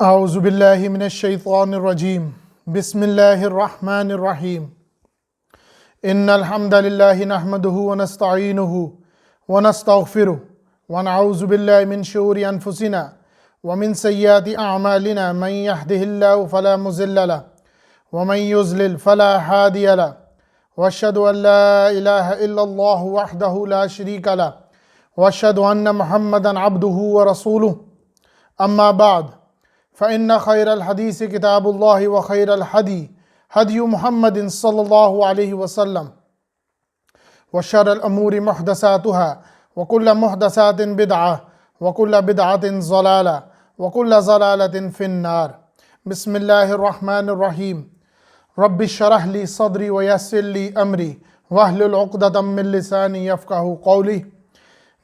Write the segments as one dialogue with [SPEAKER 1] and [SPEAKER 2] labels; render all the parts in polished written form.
[SPEAKER 1] اعوذ باللہ من الشیطان الرجیم بسم اللہ الرحمن الرحیم ان الحمد للہ نحمدہ ونستعینہ ونستغفرہ ونعوذ باللہ من شرور انفسنا ومن سیئات اعمالنا من یہدہ اللہ فلا مضل لہ ومن یضلل فلا ہادی لہ واشہد ان لا الہ الا اللہ وحدہ لا شریک لہ واشہد ان محمدا عبدہ ورسولہ اما بعد فإن خير الحديث كتاب الله وخير الهدي هدي محمد صلى الله عليه وسلم وشر الأمور محدثاتها وكل محدثات بدعة وكل بدعة ضلالة وكل ضلالة في النار. بسم الله الرحمن الرحيم. رب اشرح لي صدري ويسر لي أمري واحلل عقدة من لساني يفقهوا قولي.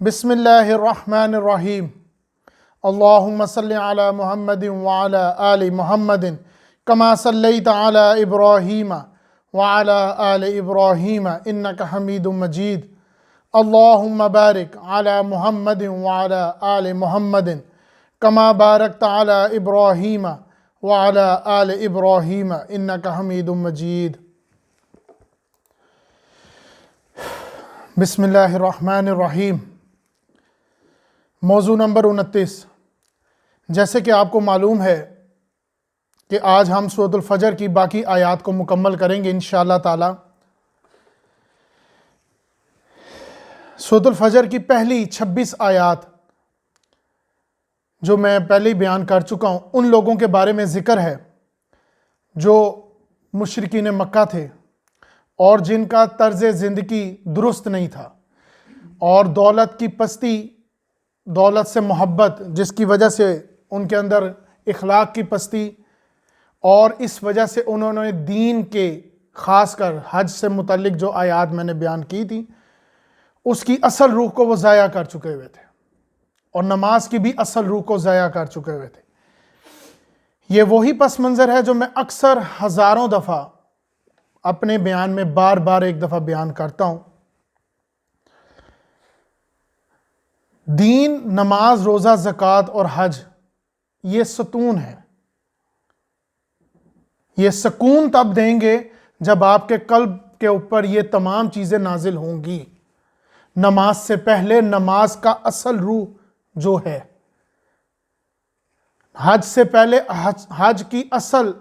[SPEAKER 1] بسم الله الرحمن الرحيم. اللهم صل على محمد وعلى آل محمد كما صليت على إبراهيم وعلى آل إبراهيم إنك حميد مجيد. اللهم بارك على محمد وعلى آل محمد كما باركت على إبراهيم وعلى آل إبراهيم إنك حميد مجيد. بسم اللہ الرحمن الرحیم. موضوع نمبر 29. جیسے کہ آپ کو معلوم ہے کہ آج ہم سورۃ الفجر کی باقی آیات کو مکمل کریں گے انشاءاللہ تعالی. سورۃ الفجر کی پہلی 26 آیات جو میں پہلے ہی بیان کر چکا ہوں، ان لوگوں کے بارے میں ذکر ہے جو مشرکین مکہ تھے اور جن کا طرز زندگی درست نہیں تھا، اور دولت کی پستی، دولت سے محبت جس کی وجہ سے ان کے اندر اخلاق کی پستی، اور اس وجہ سے انہوں نے دین کے خاص کر حج سے متعلق جو آیات میں نے بیان کی تھی اس کی اصل روح کو وہ ضائع کر چکے ہوئے تھے، اور نماز کی بھی اصل روح کو ضائع کر چکے ہوئے تھے. یہ وہی پس منظر ہے جو میں اکثر ہزاروں دفعہ اپنے بیان میں بار بار ایک دفعہ بیان کرتا ہوں. دین، نماز، روزہ، زکوٰۃ اور حج یہ ستون ہے. یہ سکون تب دیں گے جب آپ کے قلب کے اوپر یہ تمام چیزیں نازل ہوں گی. نماز سے پہلے نماز کا اصل روح جو ہے، حج سے پہلے حج کی اصل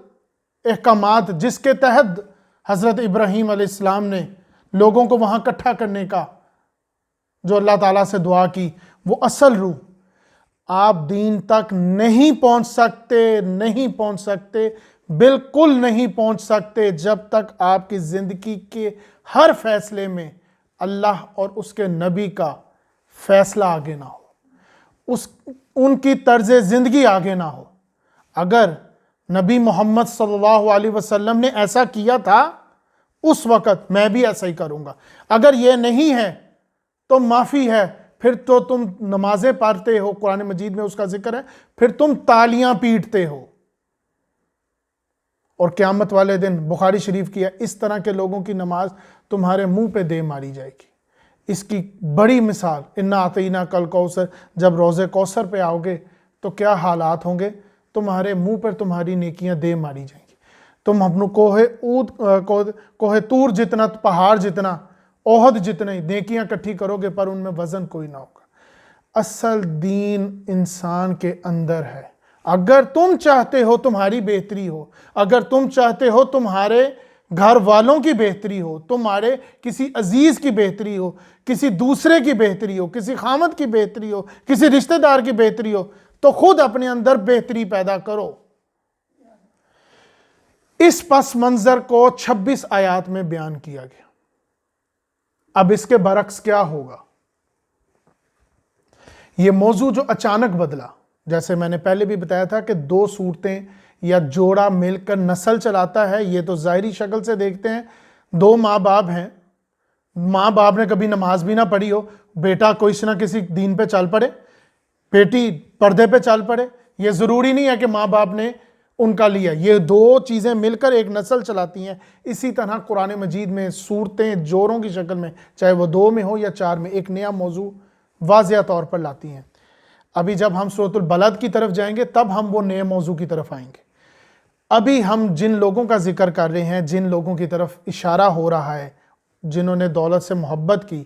[SPEAKER 1] احکامات جس کے تحت حضرت ابراہیم علیہ السلام نے لوگوں کو وہاں اکٹھا کرنے کا جو اللہ تعالیٰ سے دعا کی، وہ اصل روح. آپ دین تک نہیں پہنچ سکتے، بالکل نہیں پہنچ سکتے جب تک آپ کی زندگی کے ہر فیصلے میں اللہ اور اس کے نبی کا فیصلہ آگے نہ ہو، ان کی طرز زندگی آگے نہ ہو. اگر نبی محمد صلی اللہ علیہ وسلم نے ایسا کیا تھا اس وقت، میں بھی ایسا ہی کروں گا. اگر یہ نہیں ہے تو معافی ہے، پھر تو تم نمازیں پڑھتے ہو، قرآن مجید میں اس کا ذکر ہے، پھر تم تالیاں پیٹتے ہو، اور قیامت والے دن بخاری شریف کی ہے، اس طرح کے لوگوں کی نماز تمہارے منہ پہ دے ماری جائے گی. اس کی بڑی مثال انا اعطیناک الکوثر، جب روضہ کوثر پہ آؤ گے تو کیا حالات ہوں گے؟ تمہارے منہ پر تمہاری نیکیاں دے ماری جائیں گی. تم اپنو کوہ طور جتنا، پہاڑ جتنا، احد جتنے نیکیاں کٹھی کرو گے پر ان میں وزن کوئی نہ ہوگا. اصل دین انسان کے اندر ہے. اگر تم چاہتے ہو تمہاری بہتری ہو، اگر تم چاہتے ہو تمہارے گھر والوں کی بہتری ہو، تمہارے کسی عزیز کی بہتری ہو، کسی دوسرے کی بہتری ہو، کسی خامد کی بہتری ہو، کسی رشتہ دار کی بہتری ہو، تو خود اپنے اندر بہتری پیدا کرو. اس پس منظر کو 26 آیات میں بیان کیا گیا. اب اس کے برعکس کیا ہوگا؟ یہ موضوع جو اچانک بدلا، جیسے میں نے پہلے بھی بتایا تھا کہ دو صورتیں یا جوڑا مل کر نسل چلاتا ہے. یہ تو ظاہری شکل سے دیکھتے ہیں، دو ماں باپ ہیں، ماں باپ نے کبھی نماز بھی نہ پڑھی ہو، بیٹا کوئی نہ کسی دین پہ چل پڑے، بیٹی پردے پہ چل پڑے. یہ ضروری نہیں ہے کہ ماں باپ نے ان کا لیا، یہ دو چیزیں مل کر ایک نسل چلاتی ہیں. اسی طرح قرآن مجید میں صورتیں جوڑوں کی شکل میں، چاہے وہ 2 میں ہو یا 4 میں، ایک نیا موضوع واضح طور پر لاتی ہیں. ابھی جب ہم سورۃ البلد کی طرف جائیں گے تب ہم وہ نئے موضوع کی طرف آئیں گے. ابھی ہم جن لوگوں کا ذکر کر رہے ہیں، جن لوگوں کی طرف اشارہ ہو رہا ہے، جنہوں نے دولت سے محبت کی،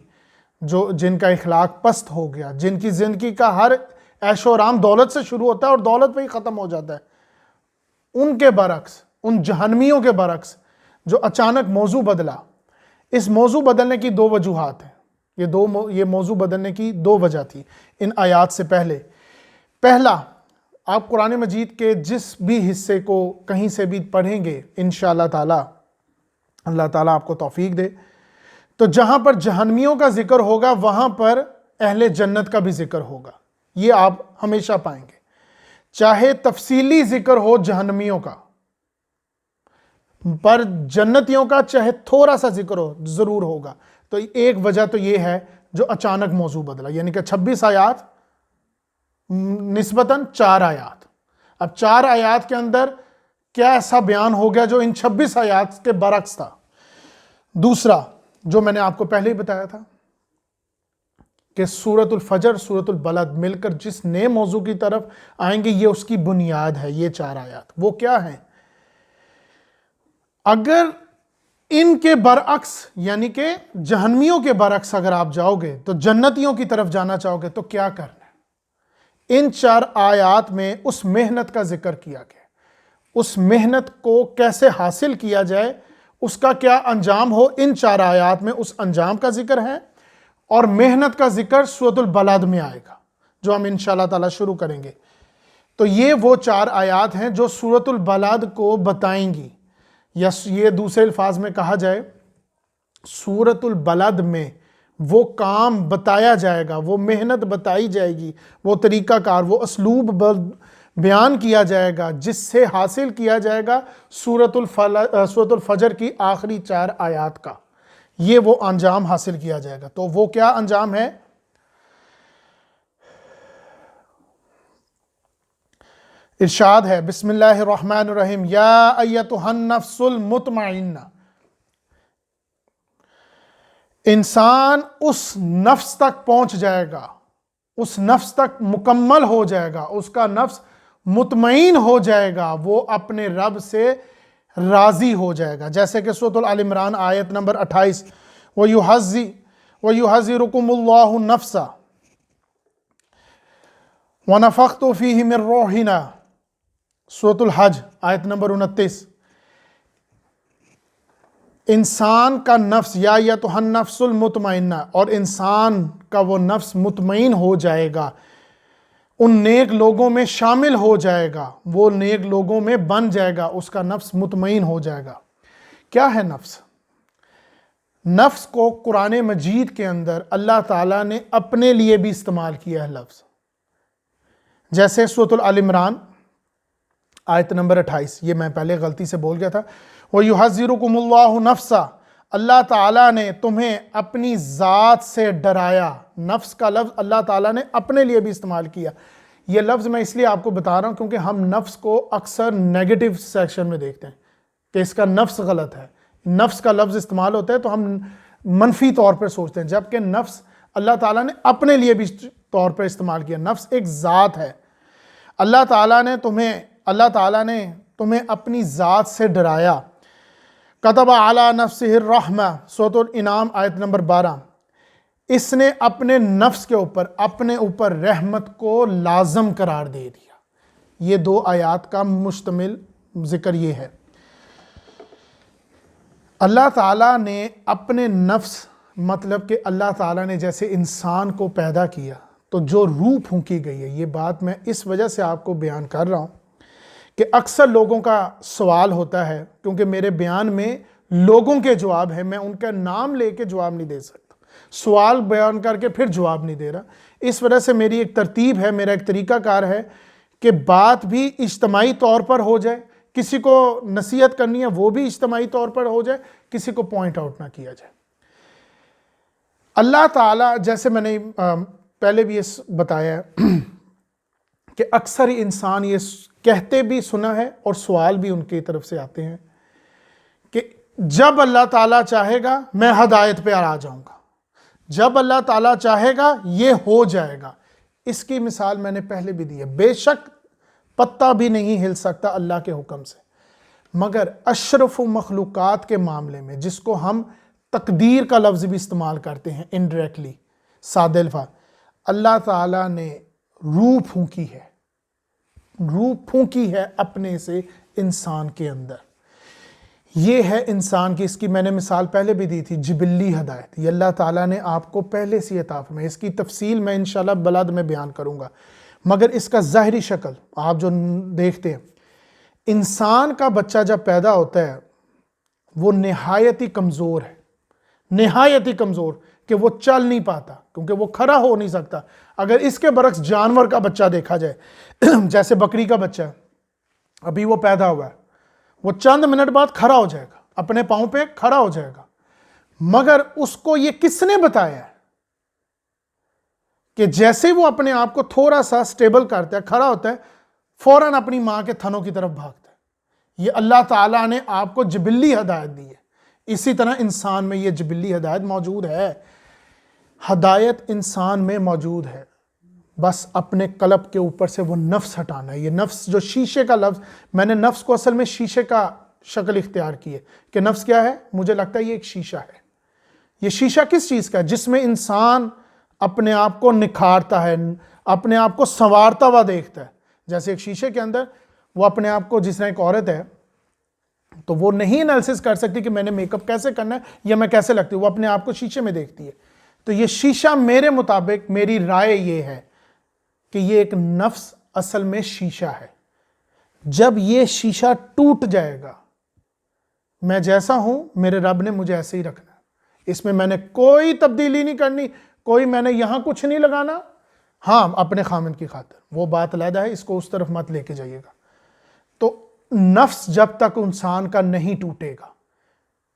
[SPEAKER 1] جن کا اخلاق پست ہو گیا، جن کی زندگی کا ہر عیش و آرام دولت سے شروع ہوتا ہے اور دولت پہ ہی ختم ہو جاتا ہے، ان کے برعکس، ان جہنمیوں کے برعکس جو اچانک موضوع بدلا. اس موضوع بدلنے کی دو وجوہات ہیں. یہ موضوع بدلنے کی دو وجہ تھی ان آیات سے پہلے. پہلا، آپ قرآن مجید کے جس بھی حصے کو کہیں سے بھی پڑھیں گے انشاءاللہ تعالی، اللہ تعالیٰ آپ کو توفیق دے، تو جہاں پر جہنمیوں کا ذکر ہوگا وہاں پر اہل جنت کا بھی ذکر ہوگا. یہ آپ ہمیشہ پائیں گے. چاہے تفصیلی ذکر ہو جہنمیوں کا، پر جنتیوں کا چاہے تھوڑا سا ذکر ہو ضرور ہوگا. تو ایک وجہ تو یہ ہے جو اچانک موضوع بدلا، یعنی کہ 26 آیات نسبتاً 4 آیات. اب 4 آیات کے اندر کیا ایسا بیان ہو گیا جو ان 26 آیات کے برعکس تھا. دوسرا، جو میں نے آپ کو پہلے ہی بتایا تھا کہ سورۃ الفجر، سورۃ البلد مل کر جس نئے موضوع کی طرف آئیں گے یہ اس کی بنیاد ہے. یہ 4 آیات وہ کیا ہیں؟ اگر ان کے برعکس یعنی کہ جہنمیوں کے برعکس اگر آپ جاؤ گے تو جنتیوں کی طرف جانا چاہو گے تو کیا کرنا ہے؟ ان 4 آیات میں اس محنت کا ذکر کیا گیا. اس محنت کو کیسے حاصل کیا جائے، اس کا کیا انجام ہو، ان 4 آیات میں اس انجام کا ذکر ہے. اور محنت کا ذکر سورۃ البلد میں آئے گا جو ہم انشاءاللہ تعالی شروع کریں گے. تو یہ وہ 4 آیات ہیں جو سورۃ البلد کو بتائیں گی، یا یہ دوسرے الفاظ میں کہا جائے سورۃ البلد میں وہ کام بتایا جائے گا، وہ محنت بتائی جائے گی، وہ طریقہ کار، وہ اسلوب بیان کیا جائے گا جس سے حاصل کیا جائے گا سورۃ الفجر کی آخری 4 آیات کا. یہ وہ انجام حاصل کیا جائے گا. تو وہ کیا انجام ہے؟ ارشاد ہے بسم اللہ الرحمن الرحیم، یا ایتھا النفس المطمئنہ. انسان اس نفس تک پہنچ جائے گا، اس نفس تک مکمل ہو جائے گا، اس کا نفس مطمئن ہو جائے گا، وہ اپنے رب سے راضی ہو جائے گا. جیسے کہ سورۃ آل عمران آیت نمبر 28، وَيُحَذِّرُكُمُ اللَّهُ النَّفْسَ وَنَفَخْتُ فِيهِ مِن رُّوحِنَا. سورۃ الحج آیت نمبر 29. انسان کا نفس، یا ایتھا النفس المطمئنہ، اور انسان کا وہ نفس مطمئن ہو جائے گا، ان نیک لوگوں میں شامل ہو جائے گا، وہ نیک لوگوں میں بن جائے گا، اس کا نفس مطمئن ہو جائے گا. کیا ہے نفس؟ نفس کو قرآن مجید کے اندر اللہ تعالیٰ نے اپنے لیے بھی استعمال کیا ہے لفظ. جیسے سورۃ آل عمران آیت نمبر 28، یہ میں پہلے غلطی سے بول گیا تھا، وَيُحَذِّرُكُمُ اللَّهُ نَفْسَ، اللہ تعالیٰ نے تمہیں اپنی ذات سے ڈرایا. نفس کا لفظ اللہ تعالیٰ نے اپنے لیے بھی استعمال کیا. یہ لفظ میں اس لیے آپ کو بتا رہا ہوں کیونکہ ہم نفس کو اکثر نیگیٹو سیکشن میں دیکھتے ہیں کہ اس کا نفس غلط ہے. نفس کا لفظ استعمال ہوتا ہے تو ہم منفی طور پر سوچتے ہیں، جبکہ نفس اللہ تعالیٰ نے اپنے لیے بھی طور پر استعمال کیا. نفس ایک ذات ہے. اللہ تعالیٰ نے تمہیں اپنی ذات سے ڈرایا. کتب علی نفسہ الرحمہ، سورۃ الانعام آیت نمبر 12. اس نے اپنے نفس کے اوپر رحمت کو لازم قرار دے دیا. یہ 2 آیات کا مشتمل ذکر یہ ہے. اللہ تعالیٰ نے اپنے نفس، مطلب کہ اللہ تعالیٰ نے جیسے انسان کو پیدا کیا تو جو روح پھونکی گئی ہے، یہ بات میں اس وجہ سے آپ کو بیان کر رہا ہوں کہ اکثر لوگوں کا سوال ہوتا ہے، کیونکہ میرے بیان میں لوگوں کے جواب ہیں، میں ان کا نام لے کے جواب نہیں دے سکتا، سوال بیان کر کے پھر جواب نہیں دے رہا. اس وجہ سے میری ایک ترتیب ہے، میرا ایک طریقہ کار ہے کہ بات بھی اجتماعی طور پر ہو جائے، کسی کو نصیحت کرنی ہے وہ بھی اجتماعی طور پر ہو جائے، کسی کو پوائنٹ آؤٹ نہ کیا جائے. اللہ تعالیٰ، جیسے میں نے پہلے بھی یہ بتایا ہے کہ اکثر انسان یہ کہتے بھی سنا ہے اور سوال بھی ان کی طرف سے آتے ہیں کہ جب اللہ تعالیٰ چاہے گا میں ہدایت پہ آ جاؤں گا، جب اللہ تعالیٰ چاہے گا یہ ہو جائے گا. اس کی مثال میں نے پہلے بھی دی ہے، بے شک پتا بھی نہیں ہل سکتا اللہ کے حکم سے، مگر اشرف و مخلوقات کے معاملے میں جس کو ہم تقدیر کا لفظ بھی استعمال کرتے ہیں انڈائریکٹلی، سادہ الفاظ، اللہ تعالیٰ نے روح پھونکی ہے اپنے سے انسان کے اندر. یہ ہے انسان کی، اس کی میں نے مثال پہلے بھی دی تھی، جبلی ہدایت. یہ اللہ تعالیٰ نے آپ کو پہلے سے عطا فرمائی. اس کی تفصیل میں انشاءاللہ بلاد میں بیان کروں گا، مگر اس کا ظاہری شکل آپ جو دیکھتے ہیں، انسان کا بچہ جب پیدا ہوتا ہے وہ نہایت ہی کمزور ہے، نہایت ہی کمزور، کہ وہ چل نہیں پاتا کیونکہ وہ کھڑا ہو نہیں سکتا. اگر اس کے برعکس جانور کا بچہ دیکھا جائے، جیسے بکری کا بچہ ابھی وہ پیدا ہوا ہے، وہ چند منٹ بعد کھڑا ہو جائے گا، اپنے پاؤں پہ کھڑا ہو جائے گا، مگر اس کو یہ کس نے بتایا ہے کہ جیسے وہ اپنے آپ کو تھوڑا سا سٹیبل کرتا ہے، کھڑا ہوتا ہے، فوراً اپنی ماں کے تھنوں کی طرف بھاگتا ہے. یہ اللہ تعالیٰ نے آپ کو جبلی ہدایت دی ہے. اسی طرح انسان میں یہ جبلی ہدایت موجود ہے. ہدایت انسان میں موجود ہے، بس اپنے قلب کے اوپر سے وہ نفس ہٹانا ہے. یہ نفس جو شیشے کا لفظ، میں نے نفس کو اصل میں شیشے کا شکل اختیار کی ہے کہ نفس کیا ہے، مجھے لگتا ہے یہ ایک شیشہ ہے. یہ شیشہ کس چیز کا ہے؟ جس میں انسان اپنے آپ کو نکھارتا ہے، اپنے آپ کو سنوارتا ہوا دیکھتا ہے. جیسے ایک شیشے کے اندر وہ اپنے آپ کو، جس طرح ایک عورت ہے تو وہ نہیں انالیسس کر سکتی کہ میں نے میک اپ کیسے کرنا ہے یا میں کیسے لگتی ہوں، وہ اپنے آپ کو شیشے میں دیکھتی ہے. تو یہ شیشہ میرے مطابق، میری رائے یہ ہے کہ یہ ایک نفس اصل میں شیشہ ہے. جب یہ شیشہ ٹوٹ جائے گا، میں جیسا ہوں میرے رب نے مجھے ایسے ہی رکھنا ہے. اس میں نے کوئی تبدیلی نہیں کرنی، کوئی میں نے یہاں کچھ نہیں لگانا. ہاں اپنے خامن کی خاطر وہ بات علیحدہ ہے، اس کو اس طرف مت لے کے جائیے گا. تو نفس جب تک انسان کا نہیں ٹوٹے گا،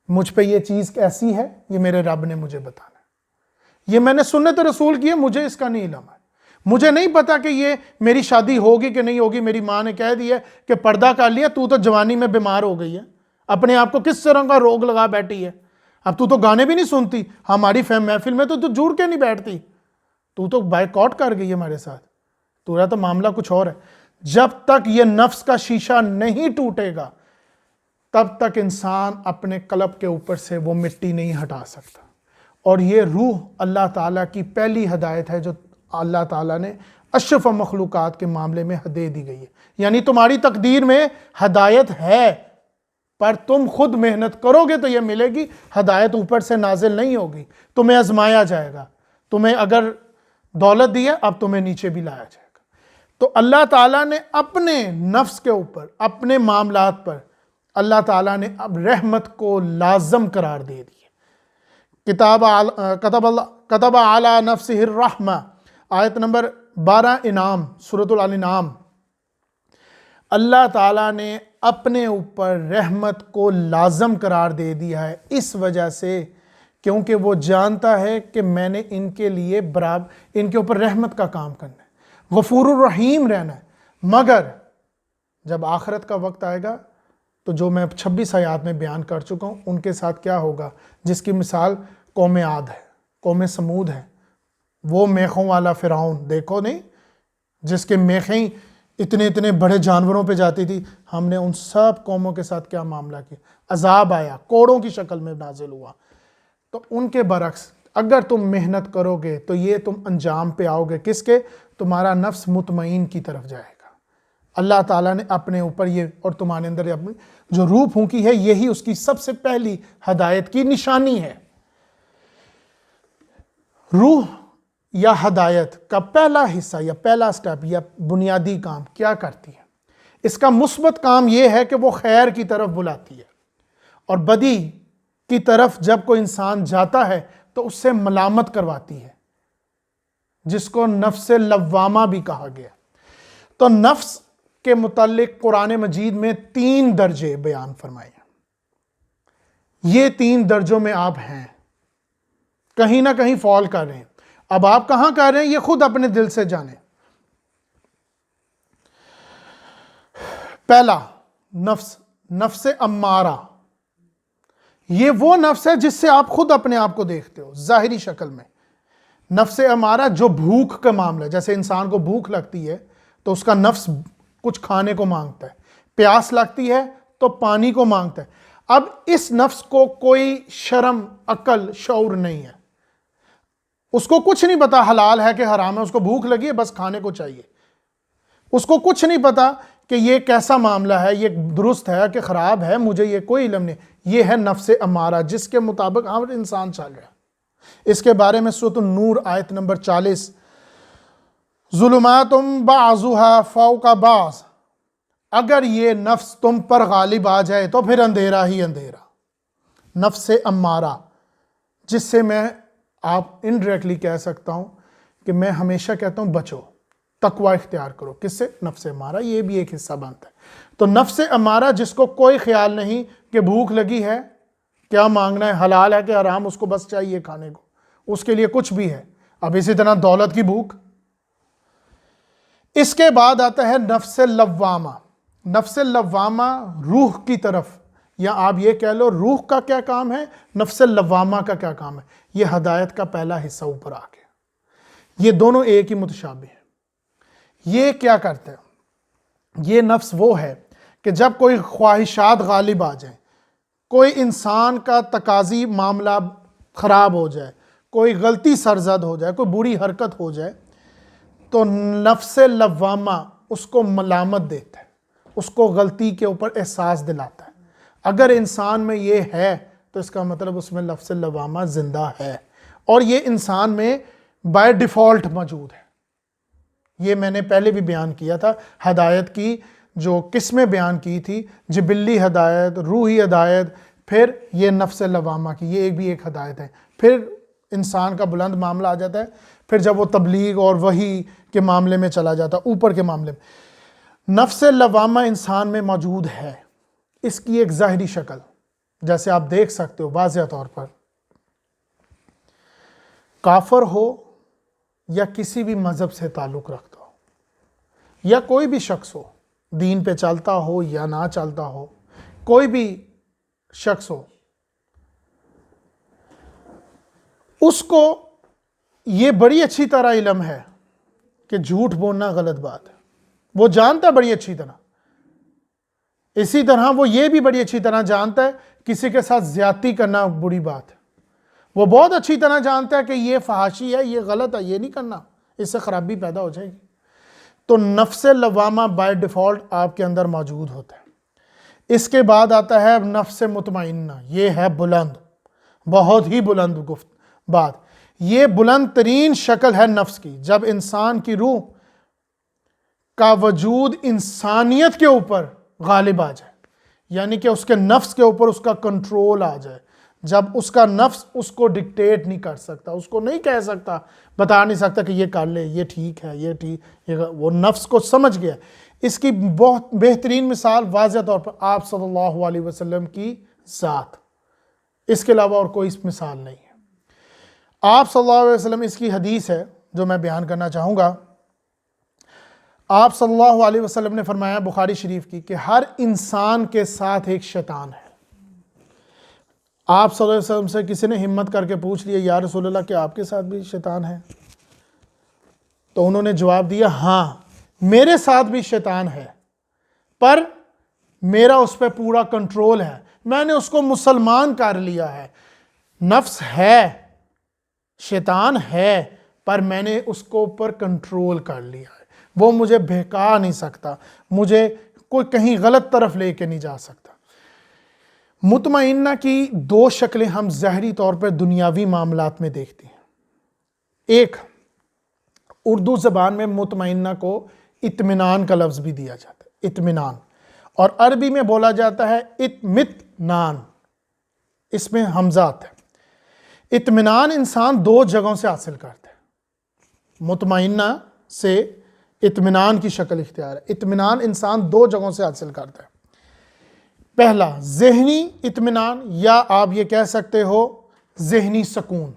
[SPEAKER 1] مجھ پہ یہ چیز ایسی ہے، یہ میرے رب نے مجھے بتانا ہے، یہ میں نے سنت رسول کی ہے، مجھے اس کا نہیں علم ہے. مجھے نہیں پتا کہ یہ میری شادی ہوگی کہ نہیں ہوگی. میری ماں نے کہہ دیا کہ پردہ کر لیا، تو جوانی میں بیمار ہو گئی ہے، اپنے آپ کو کس طرح کا روگ لگا بیٹھی ہے. اب تو گانے بھی نہیں سنتی، ہماری محفل میں تو جڑ کے نہیں بیٹھتی، تو بائیک آؤٹ کر گئی ہے ہمارے ساتھ. تو معاملہ کچھ اور ہے. جب تک یہ نفس کا شیشہ نہیں ٹوٹے گا، تب تک انسان اپنے قلب کے اوپر سے وہ مٹی نہیں ہٹا سکتا. اور یہ روح اللہ تعالیٰ کی پہلی ہدایت ہے جو اللہ تعالیٰ نے اشرف مخلوقات کے معاملے میں دے دی گئی ہے. یعنی تمہاری تقدیر میں ہدایت ہے، پر تم خود محنت کرو گے تو یہ ملے گی. ہدایت اوپر سے نازل نہیں ہوگی، تمہیں آزمایا جائے گا. تمہیں اگر دولت دی ہے، اب تمہیں نیچے بھی لایا جائے گا. تو اللہ تعالیٰ نے اپنے نفس کے اوپر، اپنے معاملات پر اللہ تعالیٰ نے اب رحمت کو لازم قرار دے دی. کتب علی نفسہ الرحمہ، آیت نمبر 12 انعام، سورۃ الانعام. اللہ تعالیٰ نے اپنے اوپر رحمت کو لازم قرار دے دیا ہے اس وجہ سے کیونکہ وہ جانتا ہے کہ میں نے ان کے لیے ان کے اوپر رحمت کا کام کرنا ہے، غفور الرحیم رہنا ہے. مگر جب آخرت کا وقت آئے گا تو جو میں 26 آیات میں بیان کر چکا ہوں، ان کے ساتھ کیا ہوگا، جس کی مثال قوم عاد ہے، قوم سمود ہے. وہ میخوں والا فرعون دیکھو نہیں، جس کے میخیں اتنے بڑے جانوروں پہ جاتی تھی. ہم نے ان سب قوموں کے ساتھ کیا معاملہ کیا، عذاب آیا، کوڑوں کی شکل میں نازل ہوا. تو ان کے برعکس اگر تم محنت کرو گے تو یہ تم انجام پہ آؤ گے، کس کے؟ تمہارا نفس مطمئن کی طرف جائے گا. اللہ تعالیٰ نے اپنے اوپر یہ، اور تمہارے اندر اپنی جو روح پھونکی ہے، یہی اس کی سب سے پہلی ہدایت کی نشانی ہے. روح یا ہدایت کا پہلا حصہ یا پہلا سٹیپ یا بنیادی کام کیا کرتی ہے؟ اس کا مثبت کام یہ ہے کہ وہ خیر کی طرف بلاتی ہے، اور بدی کی طرف جب کوئی انسان جاتا ہے تو اس سے ملامت کرواتی ہے، جس کو نفس لوامہ بھی کہا گیا. تو نفس کے متعلق قرآن مجید میں 3 درجے بیان فرمائے ہیں. یہ 3 درجوں میں آپ ہیں، کہیں نہ کہیں فال کر رہے ہیں. اب آپ کہاں کر رہے ہیں یہ خود اپنے دل سے جانیں. پہلا نفس امارہ، یہ وہ نفس ہے جس سے آپ خود اپنے آپ کو دیکھتے ہو ظاہری شکل میں. نفس امارہ جو بھوک کا معاملہ ہے، جیسے انسان کو بھوک لگتی ہے تو اس کا نفس کچھ کھانے کو مانگتا ہے، پیاس لگتی ہے تو پانی کو مانگتا ہے۔ اب اس نفس کو کوئی شرم، عقل، شعور نہیں ہے، اس کو کچھ نہیں پتا حلال ہے کہ حرام ہے، اس کو بھوک لگی ہے بس کھانے کو چاہیے، اس کو کچھ نہیں پتا کہ یہ کیسا معاملہ ہے، یہ درست ہے کہ خراب ہے، مجھے یہ کوئی علم نہیں۔ یہ ہے نفس امارہ جس کے مطابق ہر انسان چل رہا ہے۔ اس کے بارے میں سورۃ النور آیت نمبر 40، ظلمات بعضها فوق بعض، اگر یہ نفس تم پر غالب آ جائے تو پھر اندھیرا ہی اندھیرا۔ نفس امارہ جس سے میں آپ انڈائریکٹلی کہہ سکتا ہوں کہ میں ہمیشہ کہتا ہوں بچو، تقوی اختیار کرو۔ کس سے؟ نفس امارہ، یہ بھی ایک حصہ بنتا ہے۔ تو نفس امارہ جس کو کوئی خیال نہیں کہ بھوک لگی ہے، کیا مانگنا ہے، حلال ہے کہ حرام، اس کو بس چاہیے کھانے کو، اس کے لیے کچھ بھی ہے۔ اب اسی طرح دولت کی بھوک۔ اس کے بعد آتا ہے نفس لوامہ۔ نفس لوامہ روح کی طرف، یا آپ یہ کہہ لو روح کا کیا کام ہے، نفس لوامہ کا کیا کام ہے، یہ ہدایت کا پہلا حصہ اوپر آ گیا۔ یہ دونوں ایک ہی متشابہ ہیں۔ یہ کیا کرتا ہے؟ یہ نفس وہ ہے کہ جب کوئی خواہشات غالب آ جائیں، کوئی انسان کا تقاضی معاملہ خراب ہو جائے، کوئی غلطی سرزد ہو جائے، کوئی بری حرکت ہو جائے، تو نفس لوامہ اس کو ملامت دیتا ہے، اس کو غلطی کے اوپر احساس دلاتا ہے۔ اگر انسان میں یہ ہے تو اس کا مطلب اس میں نفس لوامہ زندہ ہے، اور یہ انسان میں بائی ڈیفالٹ موجود ہے۔ یہ میں نے پہلے بھی بیان کیا تھا، ہدایت کی جو قسمیں بیان کی تھی، جبلی ہدایت، روحی ہدایت، پھر یہ نفس لوامہ کی، یہ بھی ایک ہدایت ہے۔ پھر انسان کا بلند معاملہ آ جاتا ہے، پھر جب وہ تبلیغ اور وحی کے معاملے میں چلا جاتا ہے، اوپر کے معاملے میں نفس لوامہ انسان میں موجود ہے۔ اس کی ایک ظاہری شکل جیسے آپ دیکھ سکتے ہو واضح طور پر، کافر ہو یا کسی بھی مذہب سے تعلق رکھتا ہو، یا کوئی بھی شخص ہو، دین پہ چلتا ہو یا نہ چلتا ہو، کوئی بھی شخص ہو، اس کو یہ بڑی اچھی طرح علم ہے کہ جھوٹ بولنا غلط بات ہے، وہ جانتا ہے بڑی اچھی طرح۔ اسی طرح وہ یہ بھی بڑی اچھی طرح جانتا ہے کسی کے ساتھ زیادتی کرنا بری بات ہے، وہ بہت اچھی طرح جانتا ہے کہ یہ فحاشی ہے، یہ غلط ہے، یہ نہیں کرنا، اس سے خرابی پیدا ہو جائے گی۔ تو نفس لوامہ بائی ڈیفالٹ آپ کے اندر موجود ہوتا ہے۔ اس کے بعد آتا ہے نفس مطمئنہ، یہ ہے بلند، بہت ہی بلند بات، یہ بلند ترین شکل ہے نفس کی۔ جب انسان کی روح کا وجود انسانیت کے اوپر غالب آ جائے، یعنی کہ اس کے نفس کے اوپر اس کا کنٹرول آ جائے، جب اس کا نفس اس کو ڈکٹیٹ نہیں کر سکتا، اس کو نہیں کہہ سکتا، بتا نہیں سکتا کہ یہ کر لے، یہ ٹھیک ہے، یہ ٹھیک، وہ نفس کو سمجھ گیا۔ اس کی بہت بہترین مثال واضح طور پر آپ صلی اللہ علیہ وسلم کی ذات، اس کے علاوہ اور کوئی مثال نہیں ہے۔ آپ صلی اللہ علیہ وسلم، اس کی حدیث ہے جو میں بیان کرنا چاہوں گا، آپ صلی اللہ علیہ وسلم نے فرمایا بخاری شریف کی کہ ہر انسان کے ساتھ ایک شیطان ہے۔ آپ صلی اللہ علیہ وسلم سے کسی نے ہمت کر کے پوچھ لیا، یا رسول اللہ کہ آپ کے ساتھ بھی شیطان ہے؟ تو انہوں نے جواب دیا، ہاں میرے ساتھ بھی شیطان ہے، پر میرا اس پہ پورا کنٹرول ہے، میں نے اس کو مسلمان کر لیا ہے۔ نفس ہے، شیطان ہے، پر میں نے اس کو اوپر کنٹرول کر لیا ہے، وہ مجھے بہکا نہیں سکتا، مجھے کوئی کہیں غلط طرف لے کے نہیں جا سکتا۔ مطمئنہ کی دو شکلیں ہم ظاہری طور پر دنیاوی معاملات میں دیکھتے ہیں۔ ایک، اردو زبان میں مطمئنہ کو اطمینان کا لفظ بھی دیا جاتا ہے، اطمینان، اور عربی میں بولا جاتا ہے اطمئنان، اس میں حمزات ہے۔ اطمینان انسان دو جگہوں سے حاصل کرتا ہے، مطمئنہ سے اطمینان کی شکل اختیار ہے۔ اطمینان انسان دو جگہوں سے حاصل کرتا ہے، پہلا ذہنی اطمینان، یا آپ یہ کہہ سکتے ہو ذہنی سکون۔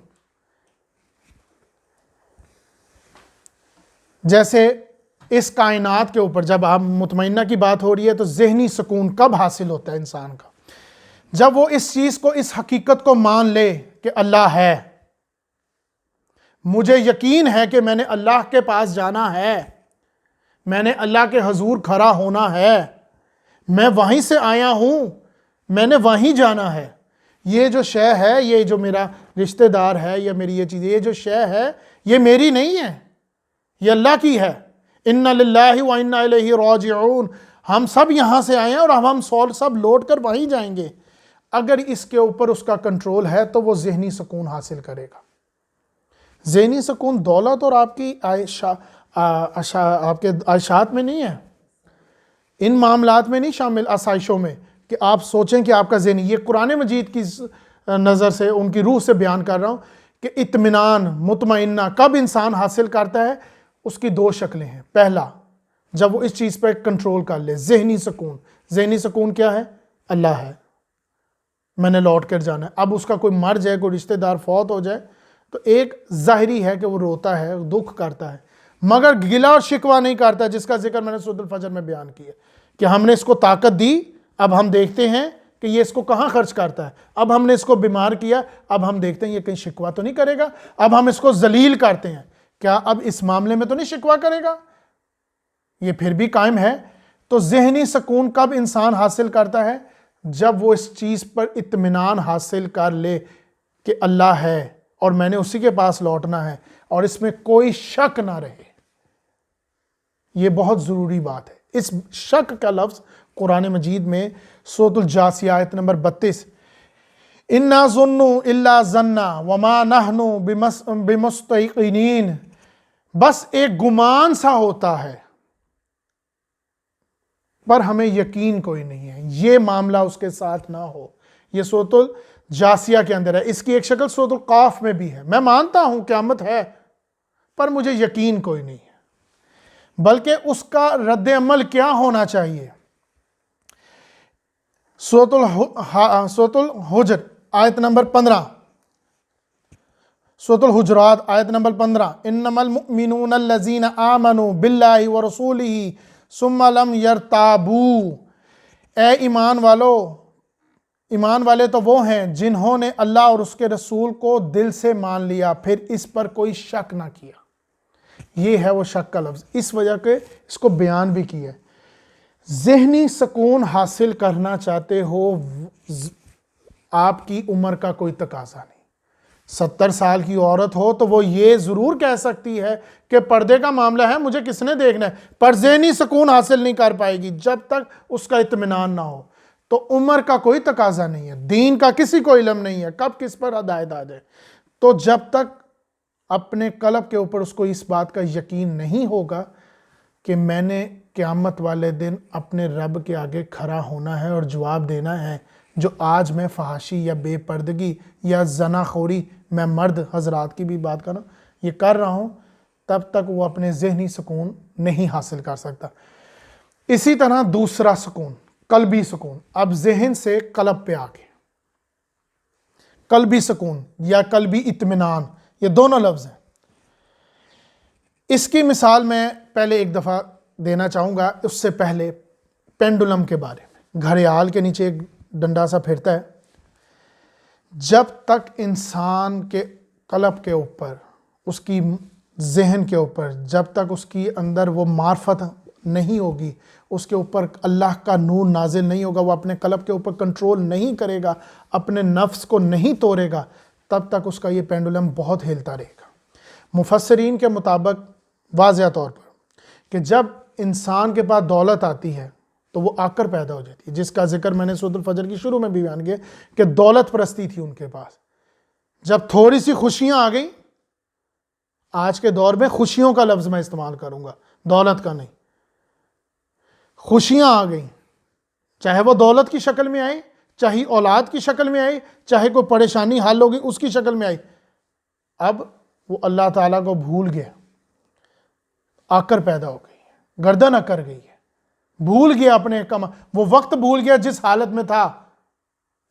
[SPEAKER 1] جیسے اس کائنات کے اوپر جب آپ مطمئنہ کی بات ہو رہی ہے تو ذہنی سکون کب حاصل ہوتا ہے انسان کا؟ جب وہ اس چیز کو، اس حقیقت کو مان لے کہ اللہ ہے، مجھے یقین ہے کہ میں نے اللہ کے پاس جانا ہے، میں نے اللہ کے حضور کھڑا ہونا ہے، میں وہیں سے آیا ہوں، میں نے وہیں جانا ہے۔ یہ جو شے ہے، یہ جو میرا رشتہ دار ہے یا میری یہ چیز، یہ جو شے ہے یہ میری نہیں ہے، یہ اللہ کی ہے۔ اِنَّ لِلَّهِ وَإِنَّا إِلَيْهِ رَاجِعُونَ، ہم سب یہاں سے آئے ہیں اور ہم سب لوٹ کر وہیں جائیں گے۔ اگر اس کے اوپر اس کا کنٹرول ہے تو وہ ذہنی سکون حاصل کرے گا۔ ذہنی سکون دولت اور آپ کی آپ کے عائشات میں نہیں ہے، ان معاملات میں نہیں شامل، آسائشوں میں، کہ آپ سوچیں کہ آپ کا ذہنی، یہ قرآن مجید کی نظر سے، ان کی روح سے بیان کر رہا ہوں کہ اطمینان، مطمئنہ کب انسان حاصل کرتا ہے؟ اس کی دو شکلیں ہیں۔ پہلا، جب وہ اس چیز پہ کنٹرول کر لے، ذہنی سکون۔ ذہنی سکون کیا ہے؟ اللہ ہے، میں نے لوٹ کر جانا ہے۔ اب اس کا کوئی مر جائے، کوئی رشتہ دار فوت ہو جائے تو ایک ظاہری ہے کہ وہ روتا ہے، دکھ کرتا ہے، مگر گلہ اور شکوہ نہیں کرتا، جس کا ذکر میں نے سورۃ الفجر میں بیان کیا کہ ہم نے اس کو طاقت دی، اب ہم دیکھتے ہیں کہ یہ اس کو کہاں خرچ کرتا ہے۔ اب ہم نے اس کو بیمار کیا، اب ہم دیکھتے ہیں یہ کہیں شکوہ تو نہیں کرے گا۔ اب ہم اس کو ذلیل کرتے ہیں، کیا اب اس معاملے میں تو نہیں شکوہ کرے گا، یہ پھر بھی قائم ہے۔ تو ذہنی سکون کب انسان حاصل کرتا ہے؟ جب وہ اس چیز پر اطمینان حاصل کر لے کہ اللہ ہے اور میں نے اسی کے پاس لوٹنا ہے اور اس میں کوئی شک نہ رہے۔ یہ بہت ضروری بات ہے۔ اس شک کا لفظ قرآن مجید میں سورۃ الجاثیہ آیت نمبر 32، اِنَّا ظُنُّ إِلَّا ظَنًّا وَمَا نَحْنُ بِمُسْتَيْقِنِينَ، بس ایک گمان سا ہوتا ہے پر ہمیں یقین کوئی نہیں ہے، یہ معاملہ اس کے ساتھ نہ ہو۔ یہ سورۃ الجاثیہ کے اندر ہے۔ اس کی ایک شکل سورۃ القاف میں بھی ہے، میں مانتا ہوں قیامت ہے پر مجھے یقین کوئی نہیں ہے۔ بلکہ اس کا رد عمل کیا ہونا چاہیے؟ سورۃ الحجر آیت نمبر 15، سورۃ الحجرات آیت نمبر 15، انما المؤمنون الذین آمنوا باللہ ورسولہ ثم لم یرتابوا، اے ایمان والے تو وہ ہیں جنہوں نے اللہ اور اس کے رسول کو دل سے مان لیا، پھر اس پر کوئی شک نہ کیا۔ یہ ہے وہ شک کا لفظ، اس وجہ کہ اس کو بیان بھی کیا ہے۔ ذہنی سکون حاصل کرنا چاہتے ہو، آپ کی عمر کا کوئی تقاضا نہیں۔ 70 سال کی عورت ہو تو وہ یہ ضرور کہہ سکتی ہے کہ پردے کا معاملہ ہے، مجھے کس نے دیکھنا ہے، پر ذہنی سکون حاصل نہیں کر پائے گی جب تک اس کا اطمینان نہ ہو۔ تو عمر کا کوئی تقاضا نہیں ہے، دین کا کسی کو علم نہیں ہے کب کس پر ہدایت آ جائے۔ تو جب تک اپنے قلب کے اوپر اس کو اس بات کا یقین نہیں ہوگا کہ میں نے قیامت والے دن اپنے رب کے آگے کھڑا ہونا ہے اور جواب دینا ہے، جو آج میں فحاشی یا بے پردگی یا زنا خوری، میں مرد حضرات کی بھی بات کر رہا ہوں، یہ کر رہا ہوں، تب تک وہ اپنے ذہنی سکون نہیں حاصل کر سکتا۔ اسی طرح دوسرا سکون، قلبی سکون، اب ذہن سے قلب پہ آگے، قلبی سکون یا قلبی اطمینان، یہ دونوں لفظ ہیں۔ اس کی مثال میں پہلے ایک دفعہ دینا چاہوں گا، اس سے پہلے پینڈولم کے بارے میں۔ گھڑیال کے نیچے ایک ڈنڈا سا پھرتا ہے، جب تک انسان کے قلب کے اوپر، اس کی ذہن کے اوپر، جب تک اس کی اندر وہ معرفت نہیں ہوگی، اس کے اوپر اللہ کا نور نازل نہیں ہوگا، وہ اپنے قلب کے اوپر کنٹرول نہیں کرے گا، اپنے نفس کو نہیں توڑے گا، تب تک اس کا یہ پینڈولم بہت ہلتا رہے گا۔ مفسرین کے مطابق واضح طور پر کہ جب انسان کے پاس دولت آتی ہے تو وہ آکر پیدا ہو جاتی ہے، جس کا ذکر میں نے سورۃ الفجر کی شروع میں بھی بیان کیا کہ دولت پرستی تھی ان کے پاس۔ جب تھوڑی سی خوشیاں آ گئیں، آج کے دور میں خوشیوں کا لفظ میں استعمال کروں گا، دولت کا نہیں، خوشیاں آ گئیں، چاہے وہ دولت کی شکل میں آئی، چاہے اولاد کی شکل میں آئی، چاہے کوئی پریشانی حل ہوگی اس کی شکل میں آئی، اب وہ اللہ تعالیٰ کو بھول گیا، آکر پیدا ہو گئی ہے، گردن اکر گئی ہے، بھول گیا اپنے وہ وقت بھول گیا جس حالت میں تھا،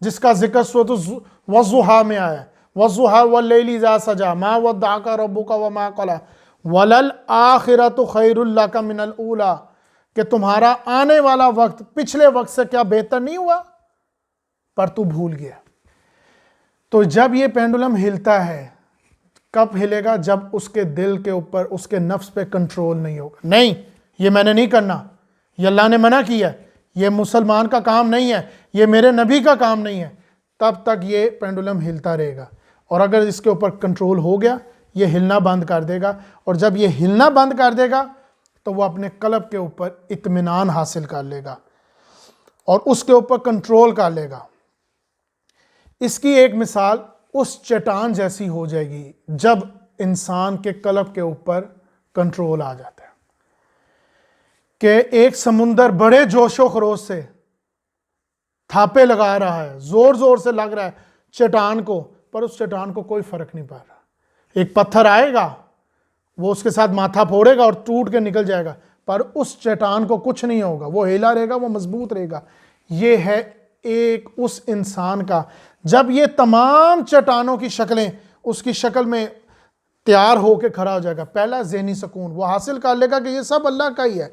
[SPEAKER 1] جس کا ذکر سورۃ والضحیٰ میں آیا ہے، والضحیٰ واللیل اذا سجا ما ودعک ربک وما قلی وللآخرۃ خیر لک من الاولی، کہ تمہارا آنے والا وقت پچھلے وقت سے کیا بہتر نہیں ہوا، پر تو بھول گیا۔ تو جب یہ پینڈولم ہلتا ہے، کب ہلے گا؟ جب اس کے دل کے اوپر اس کے نفس پہ کنٹرول نہیں ہوگا. نہیں یہ میں نے نہیں کرنا، یہ اللہ نے منع کیا ہے، یہ مسلمان کا کام نہیں ہے، یہ میرے نبی کا کام نہیں ہے، تب تک یہ پینڈولم ہلتا رہے گا. اور اگر اس کے اوپر کنٹرول ہو گیا یہ ہلنا بند کر دے گا، اور جب یہ ہلنا بند کر دے گا تو وہ اپنے قلب کے اوپر اطمینان حاصل کر لے گا اور اس کے اوپر کنٹرول کر لے گا. اس کی ایک مثال اس چٹان جیسی ہو جائے گی جب انسان کے قلب کے اوپر کنٹرول آ جاتا ہے کہ ایک سمندر بڑے جوش و خروش سے تھاپے لگا رہا ہے، زور زور سے لگ رہا ہے چٹان کو، پر اس چٹان کو کوئی فرق نہیں پڑ رہا. ایک پتھر آئے گا، وہ اس کے ساتھ ماتھا پھوڑے گا اور ٹوٹ کے نکل جائے گا، پر اس چٹان کو کچھ نہیں ہوگا، وہ ہیلا رہے گا، وہ مضبوط رہے گا. یہ ہے ایک اس انسان کا، جب یہ تمام چٹانوں کی شکلیں اس کی شکل میں تیار ہو کے کھڑا ہو جائے گا، پہلا ذہنی سکون وہ حاصل کر لے گا کہ یہ سب اللہ کا ہی ہے.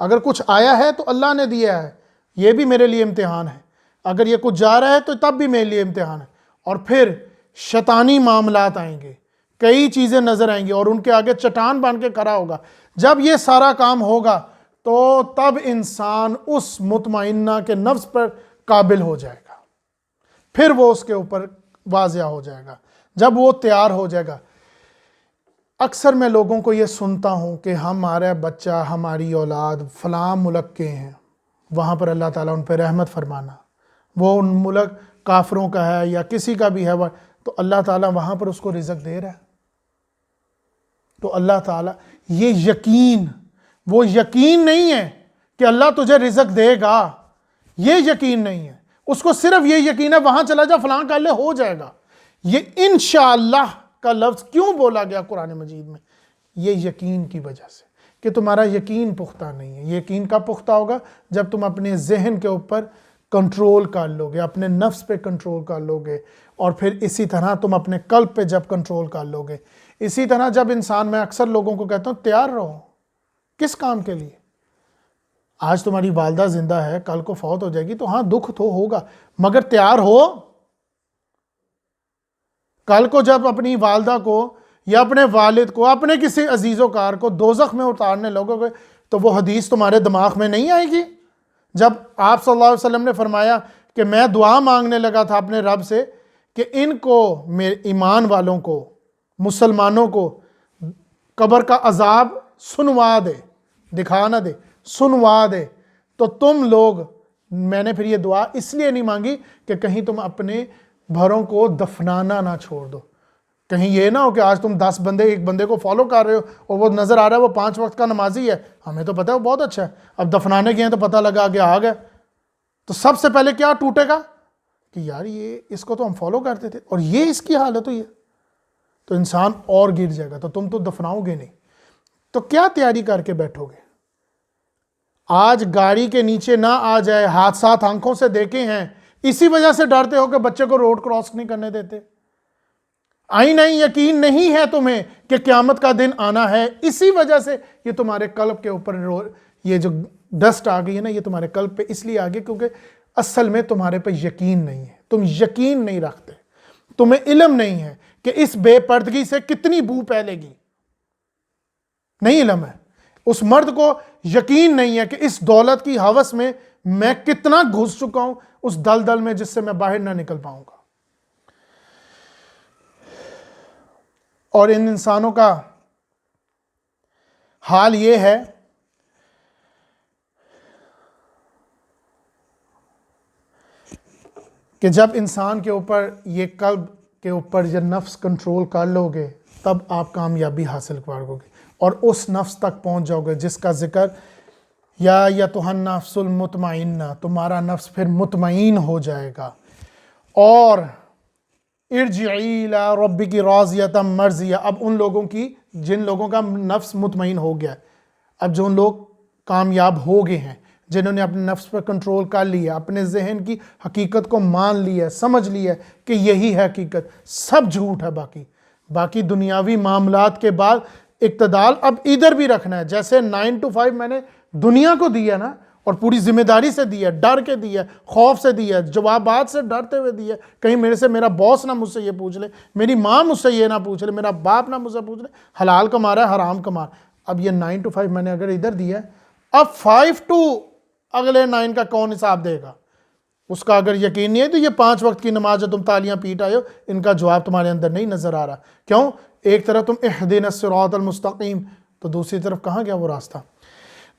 [SPEAKER 1] اگر کچھ آیا ہے تو اللہ نے دیا ہے، یہ بھی میرے لیے امتحان ہے. اگر یہ کچھ جا رہا ہے تو تب بھی میرے لیے امتحان ہے. اور پھر شیطانی معاملات آئیں گے، کئی چیزیں نظر آئیں گی اور ان کے آگے چٹان بن کے کھڑا ہوگا. جب یہ سارا کام ہوگا تو تب انسان اس مطمئنہ کے نفس پر قابل ہو جائے گا، پھر وہ اس کے اوپر واضح ہو جائے گا جب وہ تیار ہو جائے گا. اکثر میں لوگوں کو یہ سنتا ہوں کہ ہمارا بچہ، ہماری اولاد فلاں ملک کے ہیں، وہاں پر اللہ تعالیٰ ان پہ رحمت فرمانا، وہ ان ملک کافروں کا ہے یا کسی کا بھی ہے تو اللہ تعالیٰ وہاں پر اس کو رزق دے رہا ہے. تو اللہ تعالیٰ یہ یقین، وہ یقین نہیں ہے کہ اللہ تجھے رزق دے گا، یہ یقین نہیں ہے. اس کو صرف یہ یقین ہے وہاں چلا جا فلاں کر لے ہو جائے گا. یہ انشاءاللہ کا لفظ کیوں بولا گیا قرآن مجید میں؟ یہ یقین کی وجہ سے کہ تمہارا یقین پختہ نہیں ہے. یہ یقین کب پختہ ہوگا؟ جب تم اپنے ذہن کے اوپر کنٹرول کر لو گے، اپنے نفس پہ کنٹرول کر لو گے، اور پھر اسی طرح تم اپنے قلب پہ جب کنٹرول کر لو گے. اسی طرح جب انسان، میں اکثر لوگوں کو کہتا ہوں تیار رہو. کس کام کے لیے؟ آج تمہاری والدہ زندہ ہے، کل کو فوت ہو جائے گی تو ہاں دکھ تو ہوگا، مگر تیار ہو. کل کو جب اپنی والدہ کو یا اپنے والد کو، اپنے کسی عزیز و کار کو دوزخ میں اتارنے لوگوں گے تو وہ حدیث تمہارے دماغ میں نہیں آئے گی؟ جب آپ صلی اللہ علیہ وسلم نے فرمایا کہ میں دعا مانگنے لگا تھا اپنے رب سے کہ ان کو، میرے ایمان والوں کو، مسلمانوں کو قبر کا عذاب سنوا دے، دکھا نہ دے، سنوا دے، تو تم لوگ، میں نے پھر یہ دعا اس لیے نہیں مانگی کہ کہیں تم اپنے بھروں کو دفنانا نہ چھوڑ دو. کہیں یہ نہ ہو کہ آج تم 10 بندے ایک بندے کو فالو کر رہے ہو اور وہ نظر آ رہا ہے وہ 5 وقت کا نمازی ہے، ہمیں تو پتہ ہے وہ بہت اچھا ہے، اب دفنانے گئے ہیں تو پتہ لگا کہ آ گئے، تو سب سے پہلے کیا ٹوٹے گا کہ یار یہ اس کو تو ہم فالو کرتے تھے اور یہ اس کی حالت ہوئی ہے، تو انسان اور گر جائے گا. تو تم تو دفناؤ گے نہیں، تو کیا تیاری کر کے بیٹھو گے؟ آج گاڑی کے نیچے نہ آ جائے، حادثات آنکھوں سے دیکھے ہیں، اسی وجہ سے ڈرتے ہو کہ بچے کو روڈ کراس نہیں کرنے دیتے. آئین یقین نہیں ہے تمہیں کہ قیامت کا دن آنا ہے، اسی وجہ سے یہ تمہارے قلب کے اوپر یہ جو ڈسٹ آ گئی ہے نا، یہ تمہارے قلب پہ اس لیے آ گئی کیونکہ اصل میں تمہارے پہ یقین نہیں ہے، تم یقین نہیں رکھتے، تمہیں علم نہیں ہے کہ اس بے پردگی سے کتنی بو پھیلے گی، نہیں علم ہے. اس مرد کو یقین نہیں ہے کہ اس دولت کی ہوس میں میں کتنا گھس چکا ہوں اس دلدل میں جس سے میں باہر نہ نکل پاؤں گا. اور ان انسانوں کا حال یہ ہے کہ جب انسان کے اوپر یہ قلب کے اوپر یہ نفس کنٹرول کر لو گے تب آپ کامیابی حاصل کرو گے اور اس نفس تک پہنچ جاؤ گے جس کا ذکر یا ایھا النفس المطمئنہ، تمہارا نفس پھر مطمئن ہو جائے گا. اور ارجعی الی ربک راضیۃ مرضیہ، اب ان لوگوں کی جن لوگوں کا نفس مطمئن ہو گیا، اب جو لوگ کامیاب ہو گئے ہیں، جنہوں نے اپنے نفس پر کنٹرول کر لیا، اپنے ذہن کی حقیقت کو مان لیا، سمجھ لیا کہ یہی ہے حقیقت، سب جھوٹ ہے، باقی دنیاوی معاملات کے بعد اقتدار اب ادھر بھی رکھنا ہے. جیسے 9 to 5 میں نے دنیا کو دیا نا، اور پوری ذمہ داری سے دی ہے، ڈر کے دی ہے، خوف سے دی ہے، جوابات سے ڈرتے ہوئے دی ہے، کہیں میرے سے میرا باس نہ مجھ سے یہ پوچھ لے، میری ماں مجھ سے یہ نہ پوچھ لے، میرا باپ نہ مجھ سے پوچھ لے حلال کما رہا ہے حرام کما رہا ہے۔ اب یہ 9 to 5 میں نے اگر ادھر دیا ہے، اب 5 to اگلے 9 کا کون حساب دے گا؟ اس کا اگر یقین نہیں ہے تو یہ 5 وقت کی نماز جو تم تالیاں پیٹ آئے ہو، ان کا جواب تمہارے اندر نہیں نظر آ رہا۔ کیوں؟ ایک طرف تم اہدنا الصراط المستقیم، تو دوسری طرف کہاں گیا وہ راستہ؟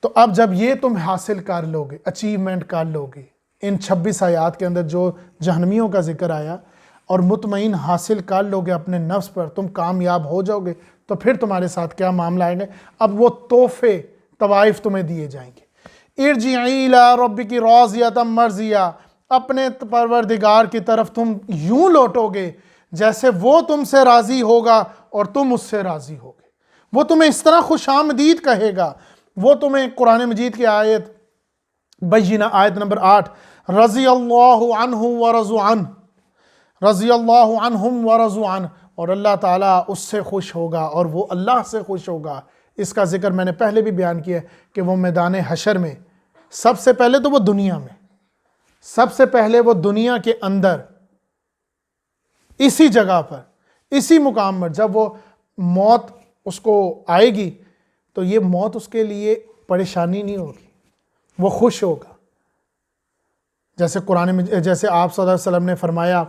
[SPEAKER 1] تو اب جب یہ تم حاصل کر لوگے، اچیومنٹ کر لوگے، ان 26 آیات کے اندر جو جہنمیوں کا ذکر آیا، اور مطمئن حاصل کر لوگے اپنے نفس پر، تم کامیاب ہو جاؤ گے، تو پھر تمہارے ساتھ کیا معاملہ آئے گے؟ اب وہ تحفے طوائف تمہیں دیے جائیں گے۔ ارجعی الی ربک راضیۃ مرضیہ، اپنے پروردگار کی طرف تم یوں لوٹو گے جیسے وہ تم سے راضی ہوگا اور تم اس سے راضی ہوگے۔ وہ تمہیں اس طرح خوش آمدید کہے گا، وہ تمہیں قرآن مجید کی آیت بینہ آیت نمبر 8، رضی اللہ عنہ ورضوا عنہ، رضی اللہ عنہم ورضوا عنہ، اور اللہ تعالیٰ اس سے خوش ہوگا اور وہ اللہ سے خوش ہوگا۔ اس کا ذکر میں نے پہلے بھی بیان کیا ہے کہ وہ میدان حشر میں سب سے پہلے تو وہ دنیا میں، سب سے پہلے وہ دنیا کے اندر اسی جگہ پر، اسی مقام پر جب وہ موت اس کو آئے گی تو یہ موت اس کے لیے پریشانی نہیں ہوگی، وہ خوش ہوگا۔ جیسے جیسے آپ صلی اللہ علیہ وسلم نے فرمایا،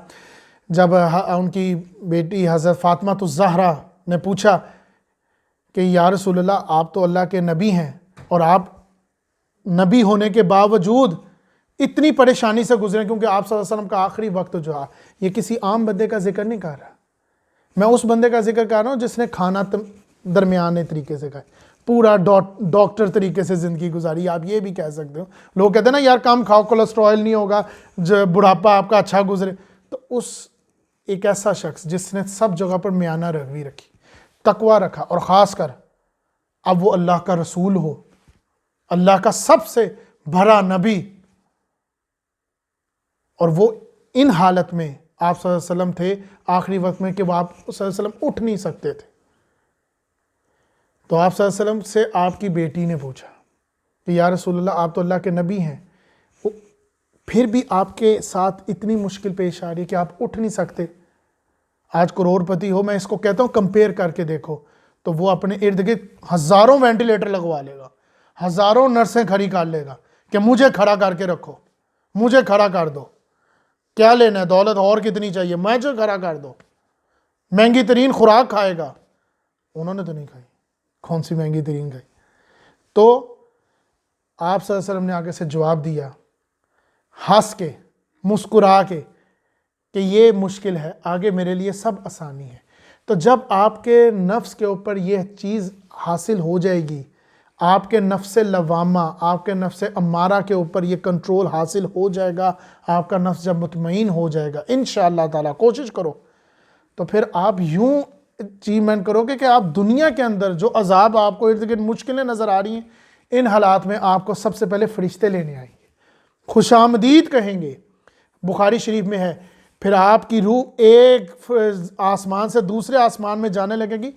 [SPEAKER 1] جب ان کی بیٹی حضرت فاطمہ الزہرا نے پوچھا کہ یا رسول اللہ آپ تو اللہ کے نبی ہیں اور آپ نبی ہونے کے باوجود اتنی پریشانی سے گزرے، کیونکہ آپ صلی اللہ علیہ وسلم کا آخری وقت جو ہے، یہ کسی عام بندے کا ذکر نہیں کر رہا، میں اس بندے کا ذکر کر رہا ہوں جس نے کھانا درمیانے طریقے سے کھایا، پورا ڈاکٹر طریقے سے زندگی گزاری، آپ یہ بھی کہہ سکتے ہو۔ لوگ کہتے ہیں نا یار کم کھاؤ کولیسٹرول نہیں ہوگا، بڑھاپا آپ کا اچھا گزرے، تو اس ایک ایسا شخص جس نے سب جگہ پر میانہ روی رکھی، تقوی رکھا، اور خاص کر اب وہ اللہ کا رسول ہو، اللہ کا سب سے بڑا نبی، اور وہ ان حالت میں آپ صلی اللہ علیہ وسلم تھے آخری وقت میں کہ وہ آپ صلی اللہ علیہ وسلم اٹھ نہیں سکتے تھے، تو آپ صلی اللہ علیہ وسلم سے آپ کی بیٹی نے پوچھا کہ یا رسول اللہ آپ تو اللہ کے نبی ہیں، پھر بھی آپ کے ساتھ اتنی مشکل پیش آ رہی ہے کہ آپ اٹھ نہیں سکتے۔ آج کروڑ پتی ہو، میں اس کو کہتا ہوں کمپیئر کر کے دیکھو، تو وہ اپنے ارد گرد ہزاروں وینٹیلیٹر لگوا لے گا، ہزاروں نرسیں کھڑی کر لے گا کہ مجھے کھڑا کر کے رکھو، مجھے کھڑا کر دو، کیا لینا ہے دولت اور کتنی چاہیے، مجھے کھڑا کر دو، مہنگی ترین خوراک کھائے گا، انہوں نے تو نہیں کھائی، کون سی مہنگی ترین کھائی؟ تو آپ صلی اللہ علیہ وسلم نے آگے سے جواب دیا، ہنس کے، مسکرا کے، کہ یہ مشکل ہے، آگے میرے لیے سب آسانی ہے۔ تو جب آپ کے نفس کے اوپر یہ چیز حاصل ہو جائے گی، آپ کے نفس لوامہ، آپ کے نفس امارہ کے اوپر یہ کنٹرول حاصل ہو جائے گا، آپ کا نفس جب مطمئن ہو جائے گا انشاءاللہ تعالیٰ، کوشش کرو، تو پھر آپ یوں اچیومنٹ کرو گے کہ آپ دنیا کے اندر جو عذاب آپ کو ارد گرد مشکلیں نظر آ رہی ہیں، ان حالات میں آپ کو سب سے پہلے فرشتے لینے آئیں گے، خوش آمدید کہیں گے۔ بخاری شریف میں ہے، پھر آپ کی روح ایک آسمان سے دوسرے آسمان میں جانے لگے گی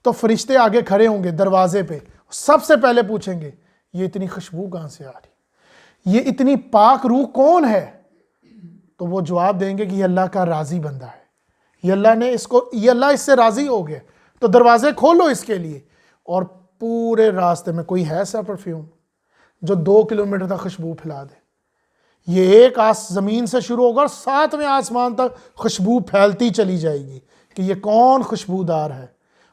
[SPEAKER 1] تو فرشتے آگے کھڑے ہوں گے دروازے پہ، سب سے پہلے پوچھیں گے یہ اتنی خوشبو کہاں سے آ رہی، یہ اتنی پاک روح کون ہے؟ تو وہ جواب دیں گے کہ یہ اللہ کا راضی بندہ ہے، یہ اللہ اس سے راضی ہو گیا، تو دروازے کھولو اس کے لیے، اور پورے راستے میں کوئی ہے ایسا پرفیوم جو 2 کلومیٹر تک خوشبو پھیلا دے؟ یہ ایک زمین سے شروع ہوگا اور 7ویں آسمان تک خوشبو پھیلتی چلی جائے گی کہ یہ کون خوشبودار ہے،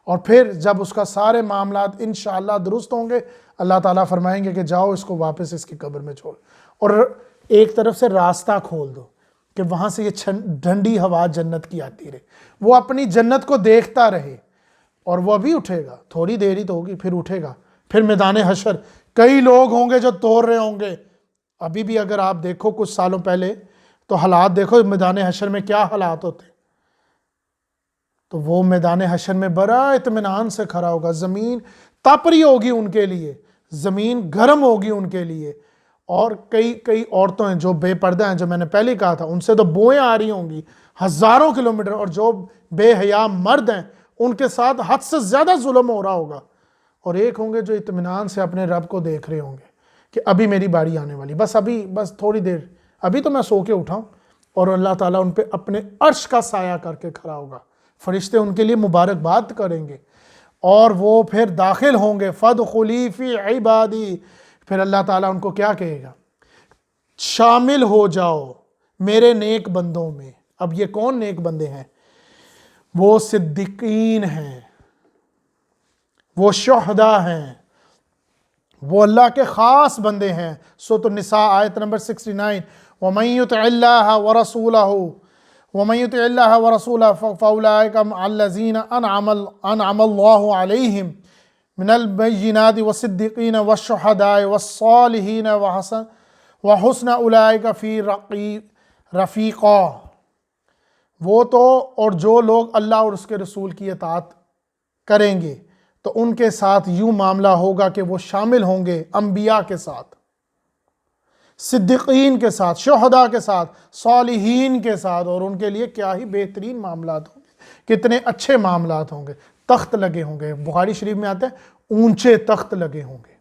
[SPEAKER 1] اور پھر جب اس کا سارے معاملات انشاءاللہ درست ہوں گے، اللہ تعالیٰ فرمائیں گے کہ جاؤ اس کو واپس اس کی قبر میں چھوڑ، اور ایک طرف سے راستہ کھول دو کہ وہاں سے یہ ٹھنڈی ہوا جنت کی آتی رہے، وہ اپنی جنت کو دیکھتا رہے، اور وہ ابھی اٹھے گا، تھوڑی دیر ہی تو ہوگی، پھر اٹھے گا، پھر میدان حشر کئی لوگ ہوں گے جو توڑ رہے ہوں گے۔ ابھی بھی اگر آپ دیکھو کچھ سالوں پہلے تو حالات دیکھو میدان حشر میں کیا حالات ہوتے، تو وہ میدان حشر میں بڑا اطمینان سے کھڑا ہوگا، زمین تپ رہی ہوگی ان کے لیے، زمین گرم ہوگی ان کے لیے، اور کئی عورتیں ہیں جو بے پردہ ہیں، جو میں نے پہلے کہا تھا، ان سے تو بوئیں آ رہی ہوں گی ہزاروں کلومیٹر، اور جو بے حیا مرد ہیں ان کے ساتھ حد سے زیادہ ظلم ہو رہا ہوگا، اور ایک ہوں گے جو اطمینان سے اپنے رب کو دیکھ رہے ہوں گے کہ ابھی میری باری آنے والی، بس تھوڑی دیر، ابھی تو میں سو کے اٹھاؤں، اور اللہ تعالیٰ ان پہ اپنے عرش کا سایہ کر کے کھڑا ہوگا، فرشتے ان کے لیے مبارکباد کریں گے، اور وہ پھر داخل ہوں گے، فَادْخُلِي فِي عِبَادِي، پھر اللہ تعالیٰ ان کو کیا کہے گا؟ شامل ہو جاؤ میرے نیک بندوں میں۔ اب یہ کون نیک بندے ہیں؟ وہ صدیقین ہیں، وہ شہداء ہیں، وہ اللہ کے خاص بندے ہیں۔ سورۃ النساء آیت نمبر 69، وَمَن يُطِعِ اللَّهَ وَرَسُولَهُ وَمَن يُطِعِ اللَّهَ وَرَسُولَهُ فَأُولَٰئِكَ مَعَ الَّذِينَ أَنْعَمَ اللَّهُ عَلَيْهِم مِّنَ النَّبِيِّينَ وَالصِّدِّيقِينَ وَالشُّهَدَاءِ وَالصَّالِحِينَ وَحَسُنَ أُولَٰئِكَ فِي رَفِيقًا۔ وہ تو، اور جو لوگ اللہ اور اس کے رسول کی اطاعت کریں گے تو ان کے ساتھ یوں معاملہ ہوگا کہ وہ شامل ہوں گے انبیاء کے ساتھ، صدیقین کے ساتھ، شہداء کے ساتھ، صالحین کے ساتھ، اور ان کے لیے کیا ہی بہترین معاملات ہوں گے، کتنے اچھے معاملات ہوں گے، تخت لگے ہوں گے، بخاری شریف میں آتا ہے اونچے تخت لگے ہوں گے۔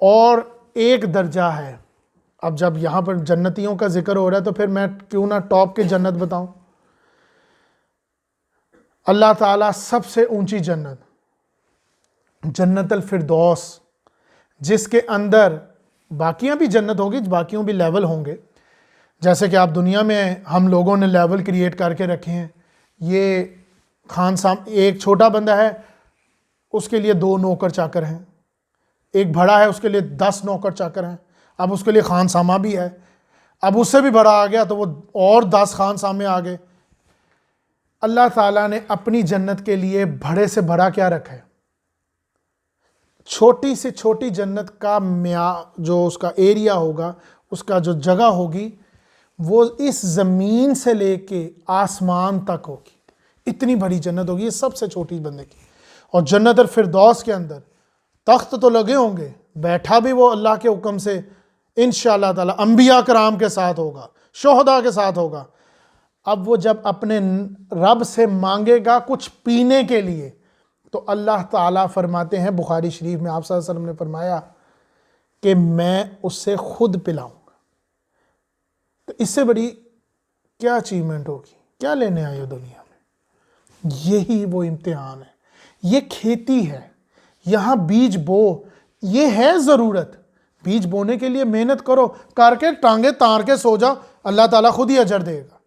[SPEAKER 1] اور ایک درجہ ہے، اب جب یہاں پر جنتیوں کا ذکر ہو رہا ہے تو پھر میں کیوں نہ ٹاپ کی جنت بتاؤں۔ اللہ تعالیٰ سب سے اونچی جنت، جنت الفردوس، جس کے اندر باقیاں بھی جنت ہوگی، باقیوں بھی لیول ہوں گے، جیسے کہ آپ دنیا میں ہم لوگوں نے لیول کریٹ کر کے رکھے ہیں۔ یہ ایک چھوٹا بندہ ہے، اس کے لیے 2 نوکر چاکر ہیں، ایک بڑا ہے، اس کے لیے 10 نوکر چاکر ہیں، اب اس کے لیے خان سامہ بھی ہے، اب اس سے بھی بڑا آ گیا تو وہ اور 10 خان سامے آ گئے۔ اللہ تعالیٰ نے اپنی جنت کے لیے بڑے سے بڑا کیا رکھا ہے؟ چھوٹی سے چھوٹی جنت کا جو اس کا ایریا ہوگا، اس کا جو جگہ ہوگی، وہ اس زمین سے لے کے آسمان تک ہوگی، اتنی بڑی جنت ہوگی، یہ سب سے چھوٹی بندے کی۔ اور جنت الفردوس کے اندر تخت تو لگے ہوں گے، بیٹھا بھی وہ اللہ کے حکم سے انشاءاللہ تعالی انبیاء کرام کے ساتھ ہوگا، شہداء کے ساتھ ہوگا۔ اب وہ جب اپنے رب سے مانگے گا کچھ پینے کے لیے تو اللہ تعالیٰ فرماتے ہیں، بخاری شریف میں آپ صلی اللہ علیہ وسلم نے فرمایا کہ میں اس سے خود پلاؤں گا۔ تو اس سے بڑی کیا اچیومنٹ ہوگی؟ کیا لینے آئے ہو دنیا میں؟ یہی وہ امتحان ہے، یہ کھیتی ہے، یہاں بیج بو، یہ ہے ضرورت، بیج بونے کے لیے محنت کرو، کر کے ٹانگیں تار کے سو جاؤ، اللہ تعالیٰ خود ہی اجر دے گا۔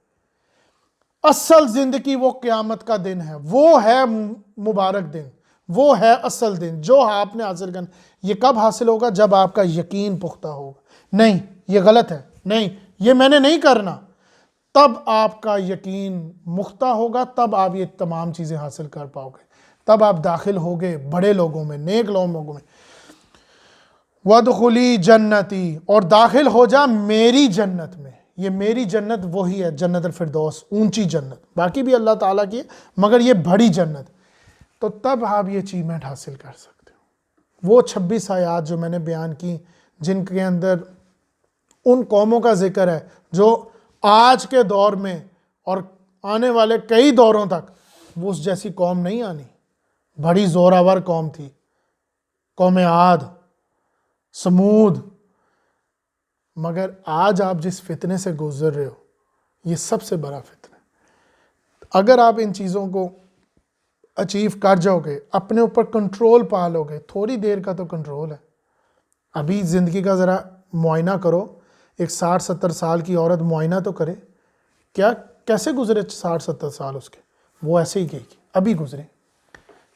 [SPEAKER 1] اصل زندگی وہ قیامت کا دن ہے، وہ ہے مبارک دن، وہ ہے اصل دن جو آپ نے حاصل کرنا۔ یہ کب حاصل ہوگا؟ جب آپ کا یقین پختہ ہوگا، نہیں یہ غلط ہے، نہیں یہ میں نے نہیں کرنا، تب آپ کا یقین مختہ ہوگا، تب آپ یہ تمام چیزیں حاصل کر پاؤ گے، تب آپ داخل ہوگے بڑے لوگوں میں، نیک لوگوں میں۔ وَادْخُلِي جَنَّتِي، اور داخل ہو جا میری جنت میں۔ یہ میری جنت وہی ہے جنت الفردوس، اونچی جنت، باقی بھی اللہ تعالیٰ کی ہے مگر یہ بڑی جنت، تو تب آپ یہ اچیومنٹ حاصل کر سکتے ہو۔ وہ 26 آیات جو میں نے بیان کی، جن کے اندر ان قوموں کا ذکر ہے جو آج کے دور میں اور آنے والے کئی دوروں تک وہ اس جیسی قوم نہیں آنی، بڑی زوراور قوم تھی، قوم عاد، سمود۔ مگر آج آپ جس فتنے سے گزر رہے ہو، یہ سب سے بڑا فتنہ ہے۔ اگر آپ ان چیزوں کو اچیو کر جاؤ گے، اپنے اوپر کنٹرول پا لو گے، تھوڑی دیر کا تو کنٹرول ہے۔ ابھی زندگی کا ذرا معائنہ کرو، ایک 60-70 سال کی عورت معائنہ تو کرے، کیسے گزرے 60-70 سال اس کے؟ وہ ایسے ہی گئی، ابھی گزرے۔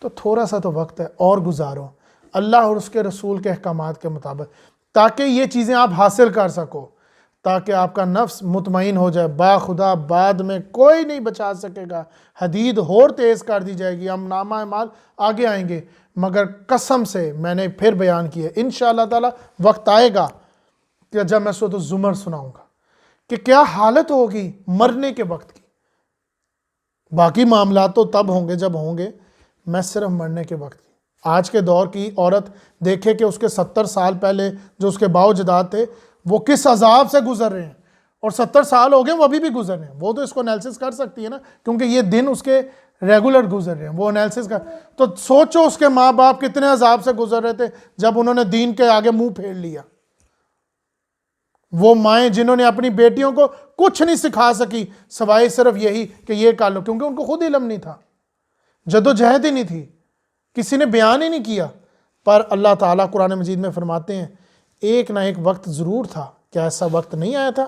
[SPEAKER 1] تو تھوڑا سا تو وقت ہے، اور گزارو اللہ اور اس کے رسول کے احکامات کے مطابق، تاکہ یہ چیزیں آپ حاصل کر سکو، تاکہ آپ کا نفس مطمئن ہو جائے۔ باخدا بعد میں کوئی نہیں بچا سکے گا، حدید اور تیز کر دی جائے گی، ہم نامہ اعمال آگے آئیں گے، مگر قسم سے میں نے پھر بیان کیا ہے، انشاءاللہ تعالی وقت آئے گا کہ جب میں سورۃ الزمر سناؤں گا کہ کیا حالت ہوگی مرنے کے وقت کی۔ باقی معاملات تو تب ہوں گے جب ہوں گے، میں صرف مرنے کے وقت کی۔ آج کے دور کی عورت دیکھے کہ اس کے 70 سال پہلے جو اس کے باؤ جداد تھے وہ کس عذاب سے گزر رہے ہیں، اور 70 سال ہو گئے وہ ابھی بھی گزر رہے ہیں۔ وہ تو اس کو انالیسس کر سکتی ہے نا، کیونکہ یہ دن اس کے ریگولر گزر رہے ہیں، وہ انالیسس کا. تو سوچو اس کے ماں باپ کتنے عذاب سے گزر رہے تھے جب انہوں نے دین کے آگے منہ پھیر لیا. وہ مائیں جنہوں نے اپنی بیٹیوں کو کچھ نہیں سکھا سکی سوائے صرف یہی کہ یہ کر لو، کیونکہ ان کو خود علم نہیں تھا، جدوجہد ہی نہیں تھی، کسی نے بیان ہی نہیں کیا. پر اللہ تعالیٰ قرآن مجید میں فرماتے ہیں ایک نہ ایک وقت ضرور تھا. کیا ایسا وقت نہیں آیا تھا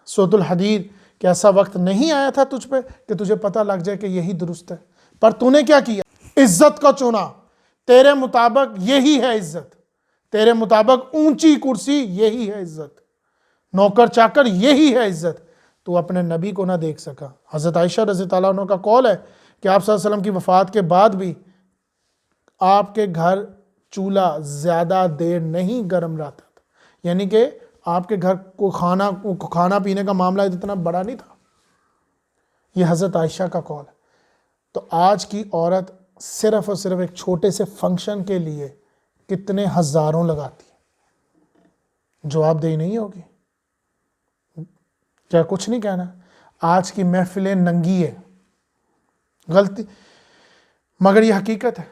[SPEAKER 1] سورۃ الحدید، کہ ایسا وقت نہیں آیا تھا تجھ پہ کہ تجھے پتہ لگ جائے کہ یہی درست ہے؟ پر تو نے کیا کیا؟ عزت کو چنا. تیرے مطابق یہی ہے عزت، تیرے مطابق اونچی کرسی یہی ہے عزت، نوکر چاکر یہی ہے عزت. تو اپنے نبی کو نہ دیکھ سکا. حضرت عائشہ رضی اللہ عنہ کا قول ہے کہ آپ صلی اللہ علیہ وسلم کی وفات کے بعد بھی آپ کے گھر چولہا زیادہ دیر نہیں گرم رہتا تھا، یعنی کہ آپ کے گھر کو کھانا پینے کا معاملہ اتنا بڑا نہیں تھا. یہ حضرت عائشہ کا قول ہے. تو آج کی عورت صرف اور صرف ایک چھوٹے سے فنکشن کے لیے کتنے ہزاروں لگاتی ہے، جواب دہی نہیں ہوگی. کیا کچھ نہیں کہنا؟ آج کی محفلیں ننگی ہے، غلطی مگر یہ حقیقت ہے،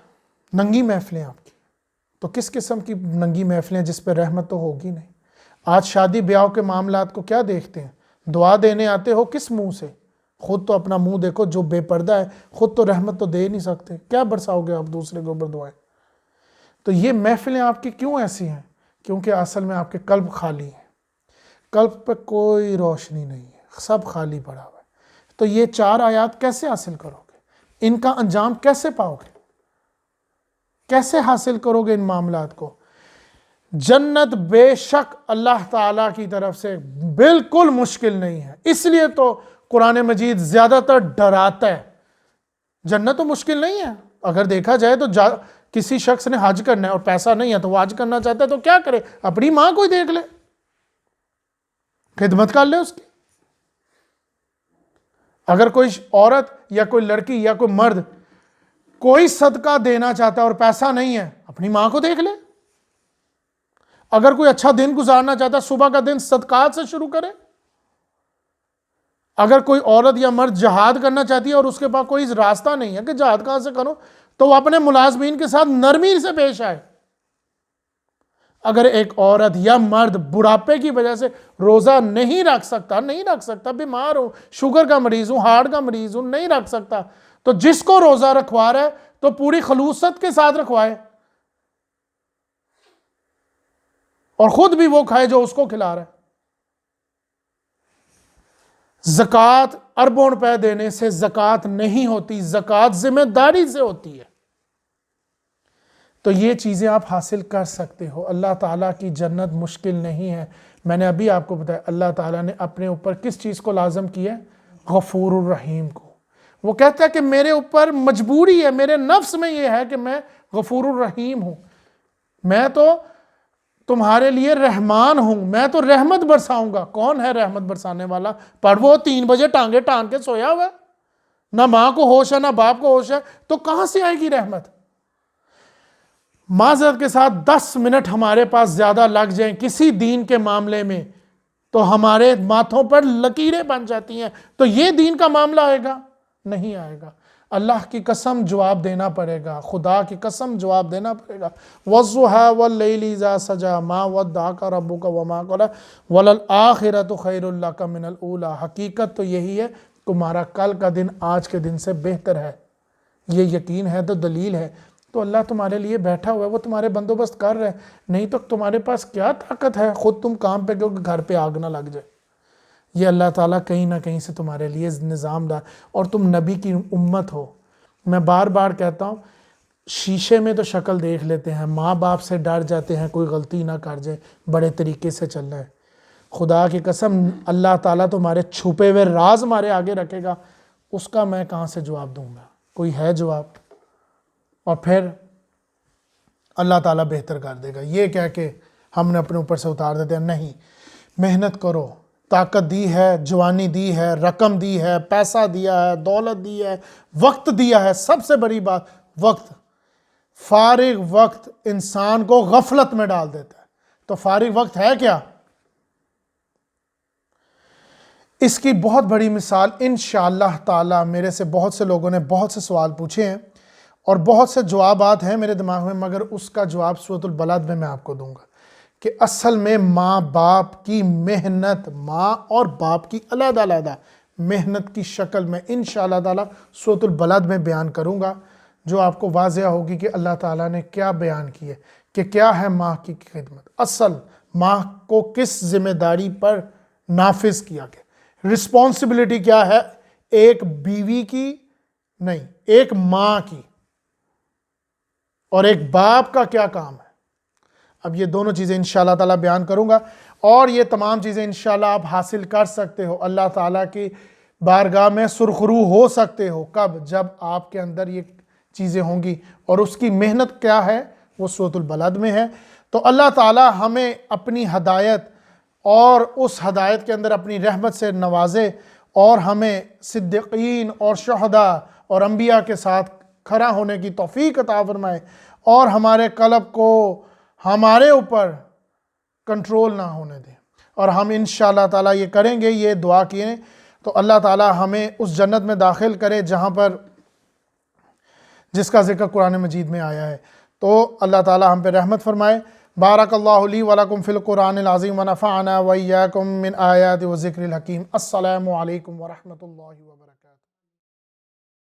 [SPEAKER 1] ننگی محفلیں آپ کی. تو کس قسم کی ننگی محفلیں جس پہ رحمت تو ہوگی نہیں. آج شادی بیاہ کے معاملات کو کیا دیکھتے ہیں؟ دعا دینے آتے ہو کس منہ سے؟ خود تو اپنا منہ دیکھو، جو بے پردہ ہے خود تو رحمت تو دے نہیں سکتے، کیا برساؤ گے آپ دوسرے کے اوپر دعائیں؟ تو یہ محفلیں آپ کی کیوں ایسی ہیں؟ کیونکہ اصل میں آپ کے قلب خالی ہیں، قلب پہ کوئی روشنی نہیں ہے، سب خالی پڑا ہوا ہے. تو یہ 4 آیات کیسے حاصل کرو گے؟ ان کا انجام کیسے پاؤ گے؟ کیسے حاصل کرو گے ان معاملات کو؟ جنت بے شک اللہ تعالیٰ کی طرف سے بالکل مشکل نہیں ہے. اس لیے تو قرآن مجید زیادہ تر ڈراتا ہے. جنت تو مشکل نہیں ہے. اگر دیکھا جائے تو کسی شخص نے حج کرنا ہے اور پیسہ نہیں ہے تو وہ حج کرنا چاہتا ہے تو کیا کرے؟ اپنی ماں کو ہی دیکھ لے، خدمت کر لے اس کی. اگر کوئی عورت یا کوئی لڑکی یا کوئی مرد کوئی صدقہ دینا چاہتا ہے اور پیسہ نہیں ہے، اپنی ماں کو دیکھ لے. اگر کوئی اچھا دن گزارنا چاہتا ہے، صبح کا دن صدقات سے شروع کرے. اگر کوئی عورت یا مرد جہاد کرنا چاہتی ہے اور اس کے پاس کوئی راستہ نہیں ہے کہ جہاد کہاں سے کرو، تو وہ اپنے ملازمین کے ساتھ نرمی سے پیش آئے. اگر ایک عورت یا مرد بڑھاپے کی وجہ سے روزہ نہیں رکھ سکتا، بیمار ہو، شوگر کا مریض ہوں، ہارٹ کا مریض ہوں، نہیں رکھ سکتا، تو جس کو روزہ رکھوا رہا ہے تو پوری خلوصت کے ساتھ رکھوائے اور خود بھی وہ کھائے جو اس کو کھلا رہا ہے. زکوٰۃ اربوں روپے دینے سے زکوٰۃ نہیں ہوتی، زکوٰۃ ذمہ داری سے ہوتی ہے. تو یہ چیزیں آپ حاصل کر سکتے ہو. اللہ تعالیٰ کی جنت مشکل نہیں ہے. میں نے ابھی آپ کو بتایا اللہ تعالیٰ نے اپنے اوپر کس چیز کو لازم کیا ہے؟ غفور الرحیم کو. وہ کہتا ہے کہ میرے اوپر مجبوری ہے، میرے نفس میں یہ ہے کہ میں غفور الرحیم ہوں، میں تو تمہارے لیے رحمان ہوں، میں تو رحمت برساؤں گا. کون ہے رحمت برسانے والا؟ پر وہ 3 بجے ٹانگے ٹانگ کے سویا ہوا ہے، نہ ماں کو ہوش ہے نہ باپ کو ہوش ہے، تو کہاں سے آئے گی رحمت؟ معذرت کے ساتھ 10 منٹ ہمارے پاس زیادہ لگ جائیں کسی دین کے معاملے میں تو ہمارے ماتھوں پر لکیریں بن جاتی ہیں. تو یہ دین کا معاملہ آئے گا؟ نہیں آئے گا. اللہ کی قسم جواب دینا پڑے گا، خدا کی قسم جواب دینا پڑے گا. وَالضُّحَىٰ وَاللَّيْلِ إِذَا سَجَىٰ مَا وَدَّعَكَ رَبُّكَ وَمَا قَلَىٰ وَلَلْآخِرَةُ خَيْرٌ لَكَ مِنَ الْأُولَىٰ. حقیقت تو یہی ہے، تمہارا کل کا دن آج کے دن سے بہتر ہے. یہ یقین ہے تو دلیل ہے. تو اللہ تمہارے لیے بیٹھا ہوا ہے، وہ تمہارے بندوبست کر رہے ہیں. نہیں تو تمہارے پاس کیا طاقت ہے خود تم کام پہ کہ گھر پہ آگ نہ لگ جائے. یہ اللہ تعالیٰ کہیں نہ کہیں سے تمہارے لیے نظام دار. اور تم نبی کی امت ہو. میں بار بار کہتا ہوں، شیشے میں تو شکل دیکھ لیتے ہیں، ماں باپ سے ڈر جاتے ہیں کوئی غلطی نہ کر جائے، بڑے طریقے سے چلنا ہے. خدا کی قسم اللہ تعالیٰ تمہارے چھپے ہوئے راز ہمارے آگے رکھے گا، اس کا میں کہاں سے جواب دوں گا؟ کوئی ہے جواب؟ اور پھر اللہ تعالیٰ بہتر کر دے گا. یہ کہہ کے ہم نے اپنے اوپر سے اتار دیتے ہیں. نہیں، محنت کرو. طاقت دی ہے، جوانی دی ہے، رقم دی ہے، پیسہ دیا ہے، دولت دی ہے، وقت دیا ہے. سب سے بڑی بات وقت. فارغ وقت انسان کو غفلت میں ڈال دیتا ہے. تو فارغ وقت ہے کیا؟ اس کی بہت بڑی مثال انشاءاللہ تعالی میرے سے بہت سے لوگوں نے بہت سے سوال پوچھے ہیں اور بہت سے جوابات ہیں میرے دماغ میں، مگر اس کا جواب سورۃ البلد میں آپ کو دوں گا کہ اصل میں ماں باپ کی محنت، ماں اور باپ کی علیحدہ علیحدہ محنت کی شکل میں انشاءاللہ تعالی سورۃ البلد میں بیان کروں گا، جو آپ کو واضح ہوگی کہ اللہ تعالیٰ نے کیا بیان کی ہے کہ کیا ہے ماں کی خدمت، اصل ماں کو کس ذمہ داری پر نافذ کیا گیا، رسپانسبلٹی کیا ہے ایک بیوی کی نہیں، ایک ماں کی، اور ایک باپ کا کیا کام ہے۔ اب یہ دونوں چیزیں انشاءاللہ تعالیٰ بیان کروں گا، اور یہ تمام چیزیں انشاءاللہ آپ حاصل کر سکتے ہو، اللہ تعالیٰ کی بارگاہ میں سرخرو ہو سکتے ہو، کب؟ جب آپ کے اندر یہ چیزیں ہوں گی، اور اس کی محنت کیا ہے وہ سورۃ البلد میں ہے۔ تو اللہ تعالیٰ ہمیں اپنی ہدایت اور اس ہدایت کے اندر اپنی رحمت سے نوازے، اور ہمیں صدیقین اور شہداء اور انبیاء کے ساتھ کھڑا ہونے کی توفیق عطا فرمائے، اور ہمارے قلب کو ہمارے اوپر کنٹرول نہ ہونے دیں، اور ہم انشاءاللہ تعالیٰ یہ کریں گے، یہ دعا کیے تو اللہ تعالیٰ ہمیں اس جنت میں داخل کرے جہاں پر جس کا ذکر قرآن مجید میں آیا ہے۔ تو اللہ تعالیٰ ہم پہ رحمت فرمائے۔ بارک اللہ لی ولکم فی القرآن العظیم ونفعنا وإیاکم من آیات و ذکر الحکیم۔ السلام علیکم ورحمۃ اللہ وبرکاتہ۔